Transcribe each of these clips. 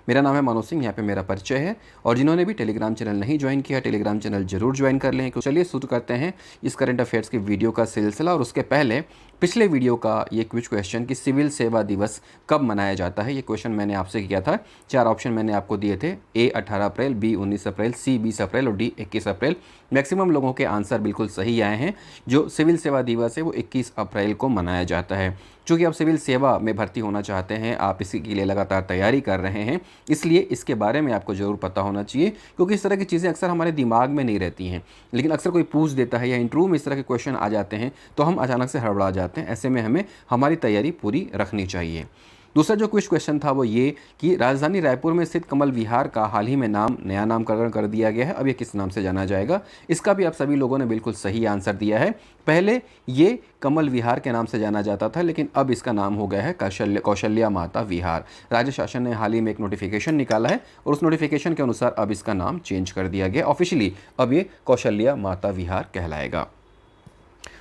मेरा नाम है मनोज सिंह, यहाँ पे मेरा परिचय है। और जिन्होंने भी टेलीग्राम चैनल नहीं ज्वाइन किया, टेलीग्राम चैनल जरूर ज्वाइन कर लें। चलिए शुरू करते हैं इस करंट अफेयर्स की वीडियो का सिलसिला। और उसके पहले पिछले वीडियो का ये क्विज क्वेश्चन कि सिविल सेवा दिवस कब मनाया जाता है, ये क्वेश्चन मैंने आपसे किया था। 4 ऑप्शन मैंने आपको दिए थे, ए 18 अप्रैल, बी 19 अप्रैल, सी 20 अप्रैल और डी 21 अप्रैल। मैक्सिमम लोगों के आंसर बिल्कुल सही आए हैं। जो सिविल सेवा दिवस है वो 21 अप्रैल को मनाया जाता है। चूँकि आप सिविल सेवा में भर्ती होना चाहते हैं, आप इसी के लिए लगातार तैयारी कर रहे हैं, इसलिए इसके बारे में आपको ज़रूर पता होना चाहिए, क्योंकि इस तरह की चीज़ें अक्सर हमारे दिमाग में नहीं रहती हैं। लेकिन अक्सर कोई पूछ देता है या इंटरव्यू में इस तरह के क्वेश्चन आ जाते हैं तो हम अचानक से हड़बड़ा जाते हैं। ऐसे में हमें हमारी तैयारी पूरी रखनी चाहिए। दूसरा जो क्विज क्वेश्चन था वो ये कि राजधानी रायपुर में स्थित कमल विहार का हाल ही में नया नामकरण कर दिया गया है। अब ये किस नाम से जाना जाएगा, इसका भी आप सभी लोगों ने बिल्कुल सही आंसर दिया है। पहले ये कमल विहार के नाम से जाना जाता था, लेकिन अब इसका नाम हो गया है कौशल्या माता विहार। राज्य शासन ने हाल ही में एक नोटिफिकेशन निकाला है और उस नोटिफिकेशन के अनुसार अब इसका नाम चेंज कर दिया गया ऑफिशियली। अब ये कौशल्या माता विहार कहलाएगा।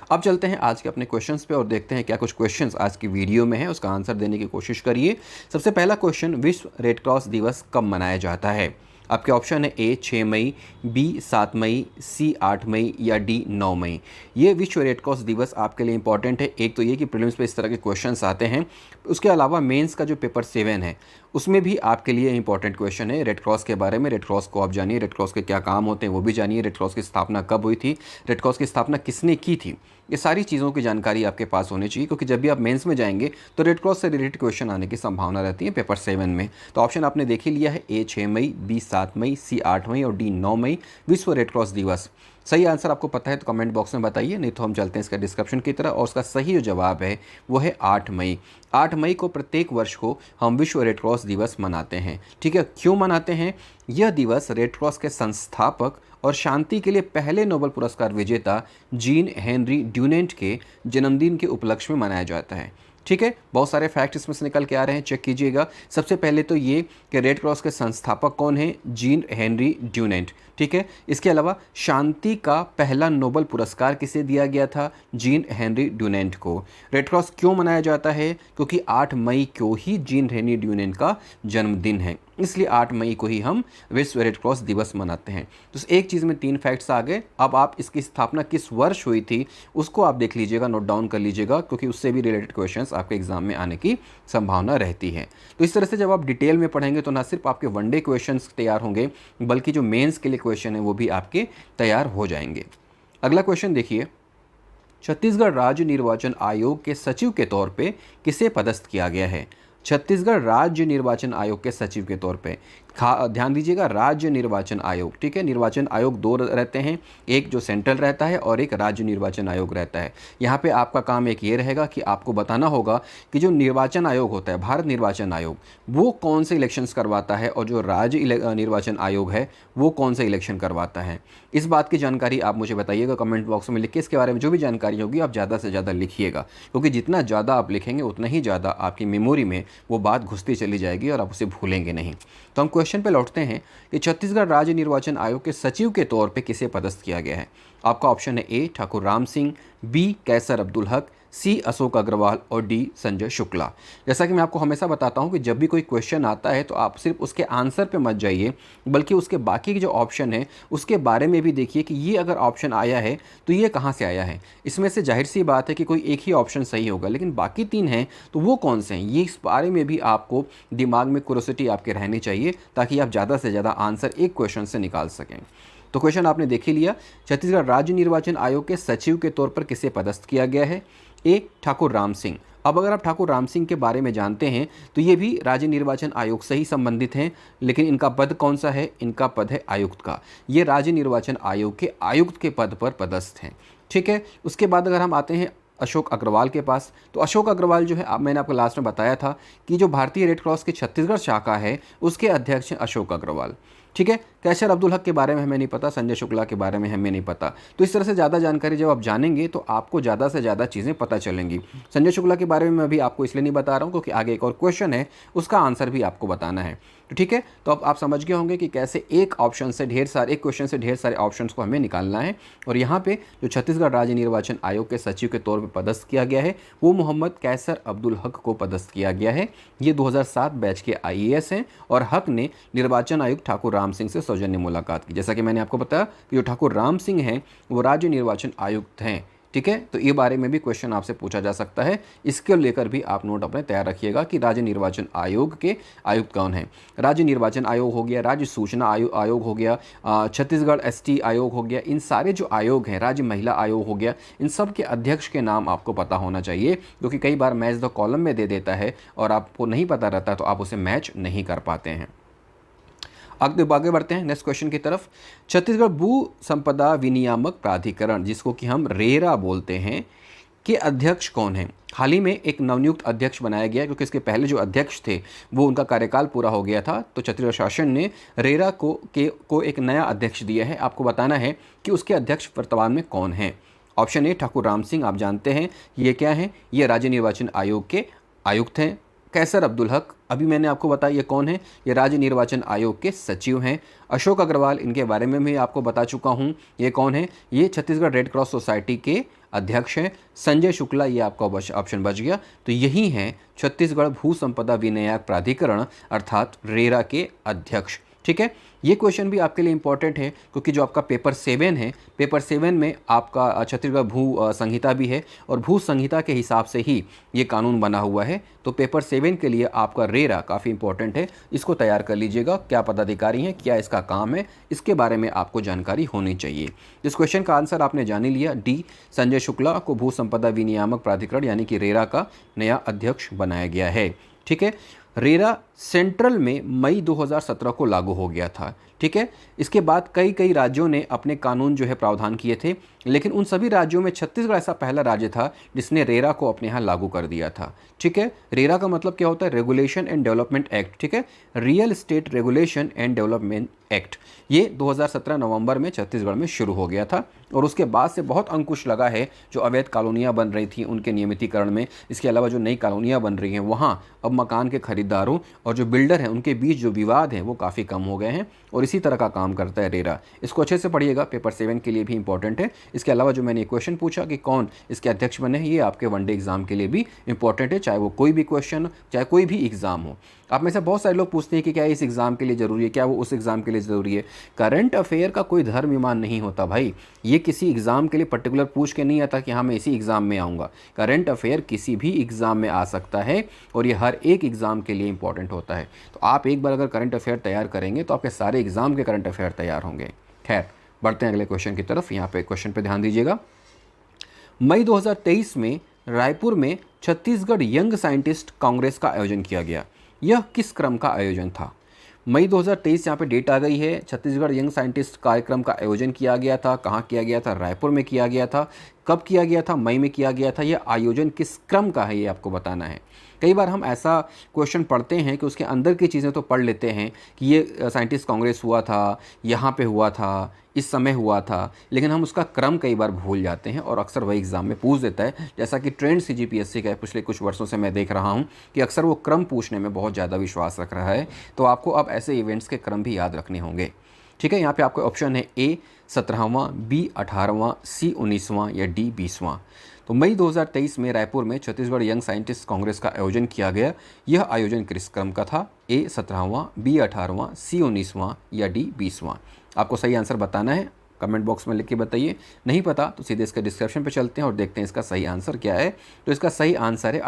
अब चलते हैं आज के अपने क्वेश्चंस पे और देखते हैं क्या कुछ क्वेश्चंस आज की वीडियो में है, उसका आंसर देने की कोशिश करिए। सबसे पहला क्वेश्चन, विश्व रेड क्रॉस दिवस कब मनाया जाता है? आपके ऑप्शन है ए 6 मई, बी 7 मई, सी 8 मई या डी 9 मई। ये विश्व रेड क्रॉस दिवस आपके लिए इंपॉर्टेंट है। एक तो ये कि प्रीलिम्स पे इस तरह के क्वेश्चंस आते हैं, उसके अलावा मेंस का जो पेपर 7 है उसमें भी आपके लिए इंपॉर्टेंट क्वेश्चन है रेड क्रॉस के बारे में। रेड क्रॉस को आप जानिए, रेड क्रॉस के क्या काम होते हैं वो भी जानिए, रेड क्रॉस की स्थापना कब हुई थी, रेड क्रॉस की स्थापना किसने की थी, ये सारी चीज़ों की जानकारी आपके पास होनी चाहिए, क्योंकि जब भी आप मेंस में जाएंगे तो रेड क्रॉस से रिलेटेड क्वेश्चन आने की संभावना रहती है पेपर 7 में। तो ऑप्शन आपने देख ही लिया है, ए 6 मई, बी 7 मई, सी 8 मई और डी 9 मई विश्व रेड क्रॉस दिवस। सही आंसर आपको पता है तो कमेंट बॉक्स में बताइए, नहीं तो हम चलते हैं इसका डिस्क्रिप्शन की तरह। और उसका सही जो जवाब है वो है 8 मई। 8 मई को प्रत्येक वर्ष को हम विश्व रेड क्रॉस दिवस मनाते हैं। ठीक है, क्यों मनाते हैं? यह दिवस रेड क्रॉस के संस्थापक और शांति के लिए पहले नोबेल पुरस्कार विजेता जीन हेनरी ड्यूनेंट के जन्मदिन के उपलक्ष्य में मनाया जाता है। ठीक है, बहुत सारे फैक्ट इसमें से निकल के आ रहे हैं, चेक कीजिएगा। सबसे पहले तो ये कि रेड क्रॉस के संस्थापक कौन हैं? Gene Henry Dunant. ठीक है, इसके अलावा शांति का पहला नोबेल पुरस्कार किसे दिया गया था? जीन हेनरी ड्यूनेंट को। रेड क्रॉस क्यों मनाया जाता है? क्योंकि 8 मई को ही जीन हेनरी ड्यूनेंट का जन्मदिन है, इसलिए 8 मई को ही हम विश्व रेड क्रॉस दिवस मनाते हैं। तो एक चीज़ में 3 फैक्ट्स आ गए। अब आप इसकी स्थापना किस वर्ष हुई थी उसको आप देख लीजिएगा, नोट डाउन कर लीजिएगा, क्योंकि उससे भी रिलेटेड क्वेश्चंस आपके एग्जाम में आने की संभावना रहती है। तो इस तरह से जब आप डिटेल में पढ़ेंगे तो ना सिर्फ आपके वनडे क्वेश्चंस तैयार होंगे, बल्कि जो मेंस के लिए क्वेश्चन है वो भी आपके तैयार हो जाएंगे। अगला क्वेश्चन देखिए, छत्तीसगढ़ राज्य निर्वाचन आयोग के सचिव के तौर पे किसे पदस्थ किया गया है? छत्तीसगढ़ राज्य निर्वाचन आयोग के सचिव के तौर पे, ध्यान दीजिएगा, राज्य निर्वाचन आयोग। ठीक है, निर्वाचन आयोग 2 रहते हैं, एक जो सेंट्रल रहता है और एक राज्य निर्वाचन आयोग रहता है। यहाँ पे आपका काम एक ये रहेगा कि आपको बताना होगा कि जो निर्वाचन आयोग होता है, भारत निर्वाचन आयोग, वो कौन से इलेक्शंस करवाता है और जो राज्य निर्वाचन आयोग है वो कौन से इलेक्शन करवाता है। इस बात की जानकारी आप मुझे बताइएगा कमेंट बॉक्स में लिख के। इसके बारे में जो भी जानकारी होगी आप ज़्यादा से ज़्यादा लिखिएगा, क्योंकि जितना ज़्यादा आप लिखेंगे उतना ही ज़्यादा आपकी मेमोरी में वो बात घुसती चली जाएगी और आप उसे भूलेंगे नहीं। तो हम क्वेश्चन पे लौटते हैं कि छत्तीसगढ़ राज्य निर्वाचन आयोग के सचिव के तौर पे किसे पदस्थ किया गया है? आपका ऑप्शन है ए ठाकुर राम सिंह, बी कैसर अब्दुल हक, सी अशोक अग्रवाल और डी संजय शुक्ला। जैसा कि मैं आपको हमेशा बताता हूं कि जब भी कोई क्वेश्चन आता है तो आप सिर्फ उसके आंसर पे मत जाइए, बल्कि उसके बाकी के जो ऑप्शन है उसके बारे में भी देखिए कि ये अगर ऑप्शन आया है तो ये कहाँ से आया है। इसमें से जाहिर सी बात है कि कोई एक ही ऑप्शन सही होगा, लेकिन बाकी 3 हैं तो वो कौन से हैं, ये इस बारे में भी आपको दिमाग में क्यूरोसिटी आपके रहनी चाहिए, ताकि आप ज़्यादा से ज़्यादा आंसर एक क्वेश्चन से निकाल सकें। तो क्वेश्चन आपने देख ही लिया, छत्तीसगढ़ राज्य निर्वाचन आयोग के सचिव के तौर पर किसे पदस्थ किया गया है? ए ठाकुर राम सिंह। अब अगर आप ठाकुर राम सिंह के बारे में जानते हैं तो ये भी राज्य निर्वाचन आयोग से ही संबंधित हैं, लेकिन इनका पद कौन सा है? इनका पद है आयुक्त का। ये राज्य निर्वाचन आयोग के आयुक्त के पद पर पदस्थ हैं। ठीक है, उसके बाद अगर हम आते हैं अशोक अग्रवाल के पास, तो अशोक अग्रवाल जो है, अब मैंने आपको लास्ट में बताया था कि जो भारतीय रेड क्रॉस की छत्तीसगढ़ शाखा है उसके अध्यक्ष हैं अशोक अग्रवाल। ठीक है। कैसर अब्दुल हक के बारे में हमें नहीं पता, संजय शुक्ला के बारे में हमें नहीं पता। तो इस तरह से ज़्यादा जानकारी जब आप जानेंगे तो आपको ज़्यादा से ज़्यादा चीज़ें पता चलेंगी। संजय शुक्ला के बारे में मैं अभी आपको इसलिए नहीं बता रहा हूँ क्योंकि आगे एक और क्वेश्चन है, उसका आंसर भी आपको बताना है। तो ठीक है, तो अब आप समझ गए होंगे कि कैसे एक ऑप्शन से ढेर सारे, एक क्वेश्चन से ढेर सारे ऑप्शंस को हमें निकालना है। और यहाँ पे जो छत्तीसगढ़ राज्य निर्वाचन आयोग के सचिव के तौर पर पदस्थ किया गया है वो मोहम्मद कैसर अब्दुल हक को पदस्थ किया गया है। ये 2007 बैच के IAS हैं और हक ने निर्वाचन आयुक्त ठाकुर राम सिंह से सौजन्य मुलाकात की। जैसा कि मैंने आपको बताया कि जो ठाकुर राम सिंह हैं वो राज्य निर्वाचन आयुक्त हैं। ठीक है, तो ये बारे में भी क्वेश्चन आपसे पूछा जा सकता है। इसके लेकर भी आप नोट अपने तैयार रखिएगा कि राज्य निर्वाचन आयोग के आयुक्त कौन हैं। राज्य निर्वाचन आयोग हो गया, राज्य सूचना आयोग हो गया, छत्तीसगढ़ ST आयोग हो गया, इन सारे जो आयोग हैं, राज्य महिला आयोग हो गया, इन सब के अध्यक्ष के नाम आपको पता होना चाहिए, क्योंकि कई बार मैच द कॉलम में दे देता है और आपको नहीं पता रहता तो आप उसे मैच नहीं कर पाते हैं। आगे बढ़ते हैं नेक्स्ट क्वेश्चन की तरफ। छत्तीसगढ़ भू संपदा विनियामक प्राधिकरण, जिसको कि हम रेरा बोलते हैं, के अध्यक्ष कौन हैं? हाल ही में एक नवनियुक्त अध्यक्ष बनाया गया क्योंकि इसके पहले जो अध्यक्ष थे वो उनका कार्यकाल पूरा हो गया था, तो छत्तीसगढ़ शासन ने रेरा को एक नया अध्यक्ष दिया है। आपको बताना है कि उसके अध्यक्ष वर्तमान में कौन हैं। ऑप्शन ए ठाकुर राम सिंह, आप जानते हैं ये क्या हैं, ये राज्य निर्वाचन आयोग के आयुक्त हैं। कैसर अब्दुल हक, अभी मैंने आपको बताया ये कौन है, ये राज्य निर्वाचन आयोग के सचिव हैं। अशोक अग्रवाल, इनके बारे में भी आपको बता चुका हूँ, ये कौन है, ये छत्तीसगढ़ रेड क्रॉस सोसाइटी के अध्यक्ष हैं। संजय शुक्ला, ये आपका ऑप्शन बच गया। तो यही हैं छत्तीसगढ़ भू संपदा विनियामक प्राधिकरण अर्थात रेरा के अध्यक्ष। ठीक है, ये क्वेश्चन भी आपके लिए इंपॉर्टेंट है क्योंकि जो आपका पेपर 7 है, पेपर 7 में आपका छत्तीसगढ़ भू संहिता भी है और भू संहिता के हिसाब से ही ये कानून बना हुआ है। तो पेपर 7 के लिए आपका रेरा काफ़ी इंपॉर्टेंट है, इसको तैयार कर लीजिएगा। क्या पदाधिकारी हैं, क्या इसका काम है, इसके बारे में आपको जानकारी होनी चाहिए। इस क्वेश्चन का आंसर आपने जान ही लिया, डी, संजय शुक्ला को भू संपदा विनियामक प्राधिकरण यानी कि रेरा का नया अध्यक्ष बनाया गया है। ठीक है, रेरा सेंट्रल में मई 2017 को लागू हो गया था। ठीक है, इसके बाद कई राज्यों ने अपने कानून जो है प्रावधान किए थे, लेकिन उन सभी राज्यों में छत्तीसगढ़ ऐसा पहला राज्य था जिसने रेरा को अपने यहाँ लागू कर दिया था। ठीक है, रेरा का मतलब क्या होता है, रेगुलेशन एंड डेवलपमेंट एक्ट। ठीक है, real estate regulation and development act, ये 2017 नवंबर में छत्तीसगढ़ में शुरू हो गया था और उसके बाद से बहुत अंकुश लगा है जो अवैध कॉलोनियाँ बन रही थी उनके नियमितीकरण में। इसके अलावा जो नई कॉलोनियाँ बन रही हैं वहाँ अब मकान के खरीदारों और जो बिल्डर हैं उनके बीच जो विवाद हैं वो काफ़ी कम हो गए हैं और इसी तरह का काम करता है रेरा। इसको अच्छे से पढ़िएगा, पेपर 7 के लिए भी इंपॉर्टेंट है। इसके अलावा जो मैंने क्वेश्चन पूछा कि कौन इसके अध्यक्ष बने हैं, ये आपके वनडे एग्जाम के लिए भी इंपॉर्टेंट है, चाहे वो कोई भी क्वेश्चन, चाहे कोई भी एग्जाम हो। आप में से बहुत सारे लोग पूछते हैं कि क्या इस एग्ज़ाम के लिए ज़रूरी है, क्या वो उस एग्ज़ाम के लिए ज़रूरी है। करंट अफेयर का कोई धर्म ईमान नहीं होता भाई, ये किसी एग्ज़ाम के लिए पर्टिकुलर पूछ के नहीं आता कि हाँ मैं इसी एग्ज़ाम में आऊँगा। करंट अफेयर किसी भी एग्ज़ाम में आ सकता है और ये हर एक एग्ज़ाम के लिए इंपॉर्टेंट होता है। तो आप एक बार अगर करंट अफेयर तैयार करेंगे तो आपके सारे एग्ज़ाम के करंट अफेयर तैयार होंगे। खैर, बढ़ते हैं अगले क्वेश्चन की तरफ। यहाँ पे क्वेश्चन पे ध्यान दीजिएगा। मई 2023 में रायपुर में छत्तीसगढ़ यंग साइंटिस्ट कांग्रेस का आयोजन किया गया। यह किस क्रम का आयोजन था? मई 2023 यहाँ पे डेट आ गई है। छत्तीसगढ़ यंग साइंटिस्ट कार्यक्रम का आयोजन किया गया था। कहाँ किया गया था? रायपुर में किया गया था। कब किया गया था? मई में किया गया था। यह आयोजन किस क्रम का है ये आपको बताना है। कई बार हम ऐसा क्वेश्चन पढ़ते हैं कि उसके अंदर की चीज़ें तो पढ़ लेते हैं कि ये साइंटिस्ट कांग्रेस हुआ था, यहाँ पे हुआ था, इस समय हुआ था, लेकिन हम उसका क्रम कई बार भूल जाते हैं और अक्सर वही एग्ज़ाम में पूछ देता है। जैसा कि ट्रेंड CGPSC का है, पिछले कुछ वर्षों से मैं देख रहा हूँ कि अक्सर वो क्रम पूछने में बहुत ज़्यादा विश्वास रख रहा है। तो आपको अब ऐसे इवेंट्स के क्रम भी याद रखने होंगे। ठीक है, यहाँ पे आपका ऑप्शन है A 17वां, B 18वां, C 19वां या D 20वां। तो मई 2023 में रायपुर में छत्तीसगढ़ यंग साइंटिस्ट कांग्रेस का आयोजन किया गया। यह आयोजन किस क्रम का था? A 17वां, B 18वां, C 19वां या D 20वां। आपको सही आंसर बताना है, कमेंट बॉक्स में लिख के बताइए। नहीं पता तो सीधे इसके डिस्क्रिप्शन पे चलते हैं और देखते हैं इसका सही आंसर क्या है। तो इसका सही आंसर है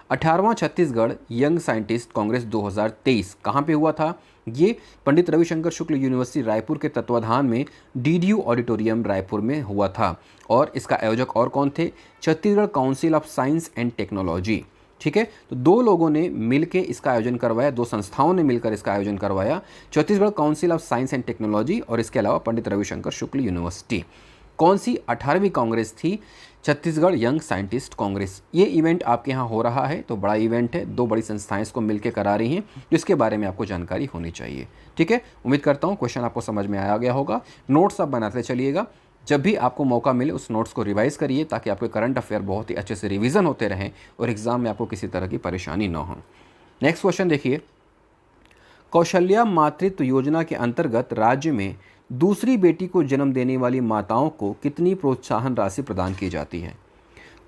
18वां छत्तीसगढ़ यंग साइंटिस्ट कांग्रेस 2023। कहाँ पे हुआ था? ये पंडित रविशंकर शुक्ल यूनिवर्सिटी रायपुर के तत्वाधान में DDU ऑडिटोरियम रायपुर में हुआ था और इसका आयोजक और कौन थे? Chhattisgarh council of science and technology. ठीक है, तो दो लोगों ने मिलकर इसका आयोजन करवाया, दो संस्थाओं ने मिलकर इसका आयोजन करवाया, Chhattisgarh council of science and technology और इसके अलावा पंडित रविशंकर शुक्ल यूनिवर्सिटी। कौन सी 18वीं कांग्रेस थी? Chhattisgarh young scientist Congress. ये इवेंट आपके यहाँ हो रहा है, तो बड़ा इवेंट है, 2 बड़ी संस्थाएं इसको मिलकर करा रही हैं, जिसके बारे में आपको जानकारी होनी चाहिए। ठीक है, उम्मीद करता हूँ क्वेश्चन आपको समझ में आ गया होगा। नोट्स आप बनाते चलिएगा, जब भी आपको मौका मिले उस नोट्स को रिवाइज़ करिए, ताकि आपके करंट अफेयर बहुत ही अच्छे से रिवीजन होते रहें और एग्ज़ाम में आपको किसी तरह की परेशानी ना हो। नेक्स्ट क्वेश्चन देखिए, कौशल्या मातृत्व योजना के अंतर्गत राज्य में दूसरी बेटी को जन्म देने वाली माताओं को कितनी प्रोत्साहन राशि प्रदान की जाती है?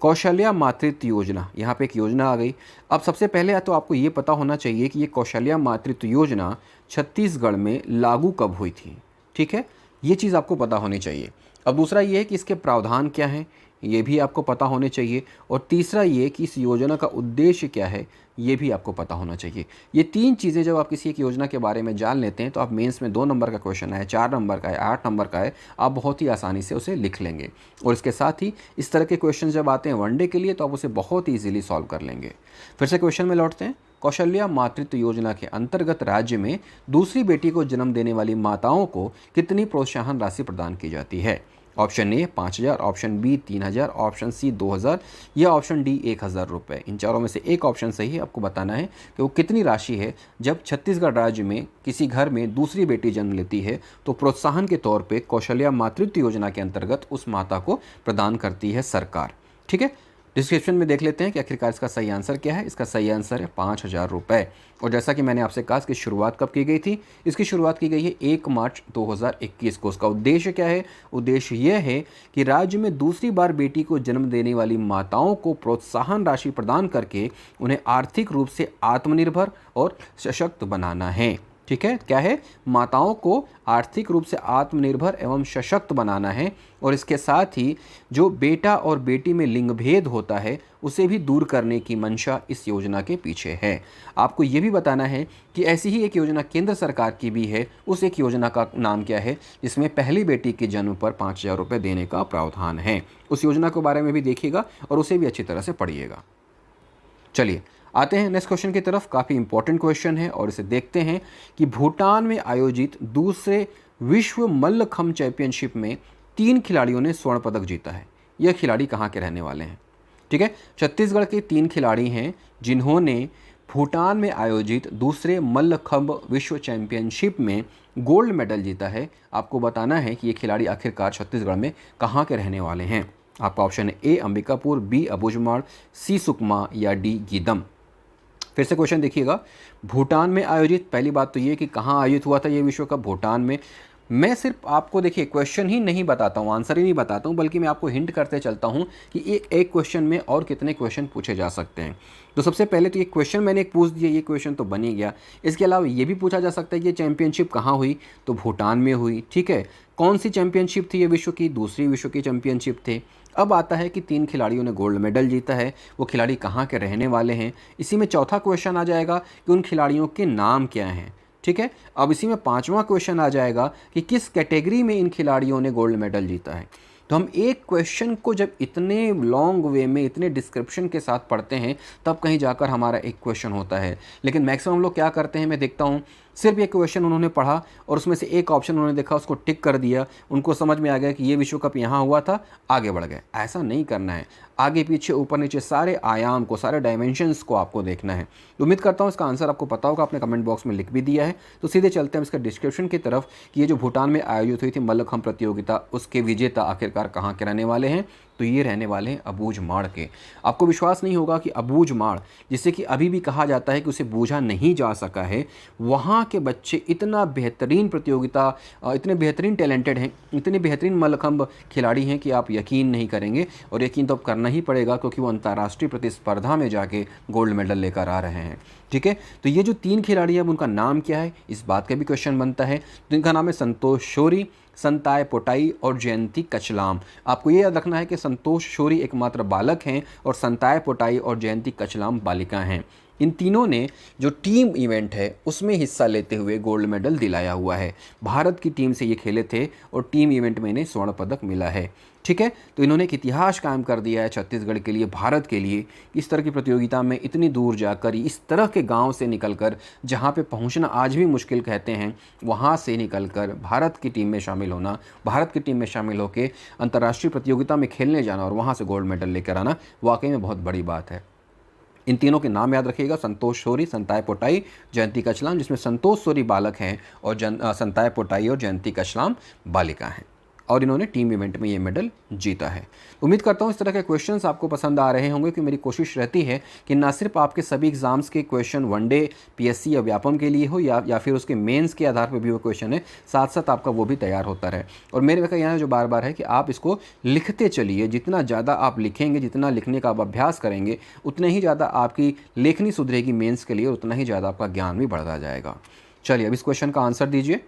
कौशल्या मातृत्व योजना, यहाँ पे एक योजना आ गई। अब सबसे पहले तो आपको ये पता होना चाहिए कि ये कौशल्या मातृत्व योजना छत्तीसगढ़ में लागू कब हुई थी। ठीक है, ये चीज़ आपको पता होनी चाहिए। अब दूसरा ये है कि इसके प्रावधान क्या हैं, ये भी आपको पता होने चाहिए। और तीसरा ये कि इस योजना का उद्देश्य क्या है, ये भी आपको पता होना चाहिए। ये 3 चीज़ें जब आप किसी एक योजना के बारे में जान लेते हैं, तो आप मेंस में 2 नंबर का क्वेश्चन है, 4 नंबर का है, 8 नंबर का है, आप बहुत ही आसानी से उसे लिख लेंगे। और इसके साथ ही इस तरह के क्वेश्चन जब आते हैं वनडे के लिए, तो आप उसे बहुत ही ईजिली सॉल्व कर लेंगे। फिर से क्वेश्चन में लौटते हैं। कौशल्या मातृत्व योजना के अंतर्गत राज्य में दूसरी बेटी को जन्म देने वाली माताओं को कितनी प्रोत्साहन राशि प्रदान की जाती है? Option A 5,000, option B 3,000, option C 2,000 या ऑप्शन डी 1,000 रुपये। इन चारों में से एक ऑप्शन सही है। आपको बताना है कि वो कितनी राशि है जब छत्तीसगढ़ राज्य में किसी घर में दूसरी बेटी जन्म लेती है, तो प्रोत्साहन के तौर पे कौशल्या मातृत्व योजना के अंतर्गत उस माता को प्रदान करती है सरकार। ठीक है, डिस्क्रिप्शन में देख लेते हैं कि आखिरकार इसका सही आंसर क्या है। इसका सही आंसर है 5,000 रुपये। और जैसा कि मैंने आपसे कहा, इसकी शुरुआत कब की गई थी? इसकी शुरुआत की गई है 1 मार्च 2021 को। उसका उद्देश्य क्या है? उद्देश्य यह है कि राज्य में दूसरी बार बेटी को जन्म देने वाली माताओं को प्रोत्साहन राशि प्रदान करके उन्हें आर्थिक रूप से आत्मनिर्भर और सशक्त बनाना है। ठीक है, क्या है? माताओं को आर्थिक रूप से आत्मनिर्भर एवं सशक्त बनाना है। और इसके साथ ही जो बेटा और बेटी में लिंग भेद होता है, उसे भी दूर करने की मंशा इस योजना के पीछे है। आपको ये भी बताना है कि ऐसी ही एक योजना केंद्र सरकार की भी है। उस एक योजना का नाम क्या है, जिसमें पहली बेटी के जन्म पर 5,000 रुपये देने का प्रावधान है। उस योजना के बारे में भी देखिएगा और उसे भी अच्छी तरह से पढ़िएगा। चलिए आते हैं नेक्स्ट क्वेश्चन की तरफ। काफ़ी इंपॉर्टेंट क्वेश्चन है और इसे देखते हैं कि भूटान में आयोजित दूसरे विश्व मल्लखंभ चैंपियनशिप में 3 खिलाड़ियों ने स्वर्ण पदक जीता है। यह खिलाड़ी कहाँ के रहने वाले हैं? ठीक है, छत्तीसगढ़ के 3 खिलाड़ी हैं जिन्होंने भूटान में आयोजित दूसरे मल्लखंभ विश्व चैंपियनशिप में गोल्ड मेडल जीता है। आपको बताना है कि ये खिलाड़ी आखिरकार छत्तीसगढ़ में कहाँ के रहने वाले हैं। आपका ऑप्शन है ए अंबिकापुर, बी अबूझमाड़, सी सुकमा या डी गीदम। फिर से क्वेश्चन देखिएगा। भूटान में आयोजित, पहली बात तो ये कि कहाँ आयोजित हुआ था ये विश्व कप? भूटान में। मैं सिर्फ आपको देखिए क्वेश्चन ही नहीं बताता हूँ, आंसर ही नहीं बताता हूँ, बल्कि मैं आपको हिंट करते चलता हूँ कि एक क्वेश्चन में और कितने क्वेश्चन पूछे जा सकते हैं। तो सबसे पहले तो ये क्वेश्चन मैंने एक पूछ दिया, ये क्वेश्चन तो बन ही गया। इसके अलावा ये भी पूछा जा सकता है कि ये चैंपियनशिप कहाँ हुई? तो भूटान में हुई। ठीक है, कौन सी चैंपियनशिप थी ये विश्व की? दूसरी विश्व की चैंपियनशिप थी। अब आता है कि 3 खिलाड़ियों ने गोल्ड मेडल जीता है, वो खिलाड़ी कहाँ के रहने वाले हैं। इसी में चौथा क्वेश्चन आ जाएगा कि उन खिलाड़ियों के नाम क्या हैं। ठीक है, अब इसी में 5वां क्वेश्चन आ जाएगा कि किस कैटेगरी में इन खिलाड़ियों ने गोल्ड मेडल जीता है। तो हम एक क्वेश्चन को जब इतने लॉन्ग वे में, इतने डिस्क्रिप्शन के साथ पढ़ते हैं, तब कहीं जाकर हमारा एक क्वेश्चन होता है। लेकिन मैक्सिमम लोग क्या करते हैं, मैं देखता हूँ सिर्फ एक क्वेश्चन उन्होंने पढ़ा और उसमें से एक ऑप्शन उन्होंने देखा, उसको टिक कर दिया, उनको समझ में आ गया कि ये विश्व कप यहाँ हुआ था, आगे बढ़ गए। ऐसा नहीं करना है। आगे पीछे ऊपर नीचे सारे आयाम को, सारे डायमेंशंस को आपको देखना है। तो उम्मीद करता हूँ इसका आंसर आपको पता होगा, आपने कमेंट बॉक्स में लिख भी दिया है। तो सीधे चलते हैं इसका डिस्क्रिप्शन की तरफ कि ये जो भूटान में आयोजित हुई थी मल्लखंभ प्रतियोगिता, उसके विजेता आखिरकार कहाँ के रहने वाले हैं? तो ये रहने वाले हैं अबूझमाड़ के। आपको विश्वास नहीं होगा कि अबूझमाड़, जिसे कि अभी भी कहा जाता है कि उसे बूझा नहीं जा सका है, वहाँ के बच्चे इतना बेहतरीन प्रतियोगिता, इतने बेहतरीन टैलेंटेड हैं, इतने बेहतरीन मल्लखंभ खिलाड़ी हैं कि आप यकीन नहीं करेंगे। और यकीन तो अब करना ही पड़ेगा, क्योंकि वो अंतर्राष्ट्रीय प्रतिस्पर्धा में जाके गोल्ड मेडल लेकर आ रहे हैं। ठीक है, तो ये जो 3 खिलाड़ी हैं, उनका नाम क्या है, इस बात का भी क्वेश्चन बनता है। तो इनका नाम है संतोष शोरी, संताय पोटाई और जयंती कचलाम। आपको ये याद रखना है कि संतोष शोरी एकमात्र बालक हैं और संताय पोटाई और जयंती कचलाम बालिका हैं। इन तीनों ने जो टीम इवेंट है उसमें हिस्सा लेते हुए गोल्ड मेडल दिलाया हुआ है। भारत की टीम से ये खेले थे और टीम इवेंट में इन्हें स्वर्ण पदक मिला है। ठीक है, तो इन्होंने एक इतिहास कायम कर दिया है छत्तीसगढ़ के लिए, भारत के लिए। इस तरह की प्रतियोगिता में इतनी दूर जाकर, इस तरह के गांव से निकलकर, जहां पे पहुंचना आज भी मुश्किल कहते हैं, वहां से निकलकर भारत की टीम में शामिल होना, भारत की टीम में शामिल होकर अंतर्राष्ट्रीय प्रतियोगिता में खेलने जाना और वहां से गोल्ड मेडल लेकर आना वाकई में बहुत बड़ी बात है। इन तीनों के नाम याद रखिएगा, संतोष सोरी, संताय पोटाई, जयंती कचलाम, जिसमें संतोष सोरी बालक हैं और संताय पोटाई और जयंती कचलाम बालिका हैं, और इन्होंने टीम इवेंट में ये मेडल जीता है। उम्मीद करता हूँ इस तरह के क्वेश्चंस आपको पसंद आ रहे होंगे, कि मेरी कोशिश रहती है कि ना सिर्फ आपके सभी एग्जाम्स के क्वेश्चन वनडे पीएससी या व्यापम के लिए हो या फिर उसके मेंस के आधार पर भी वो क्वेश्चन है, साथ साथ आपका वो भी तैयार होता रहे। और मेरे का यहाँ जो बार बार है कि आप इसको लिखते चलिए, जितना ज़्यादा आप लिखेंगे, जितना लिखने का आप अभ्यास करेंगे, उतने ही ज़्यादा आपकी लेखनी सुधरेगी मेन्स के लिए, और उतना ही ज़्यादा आपका ज्ञान भी बढ़ता जाएगा। चलिए अब इस क्वेश्चन का आंसर दीजिए।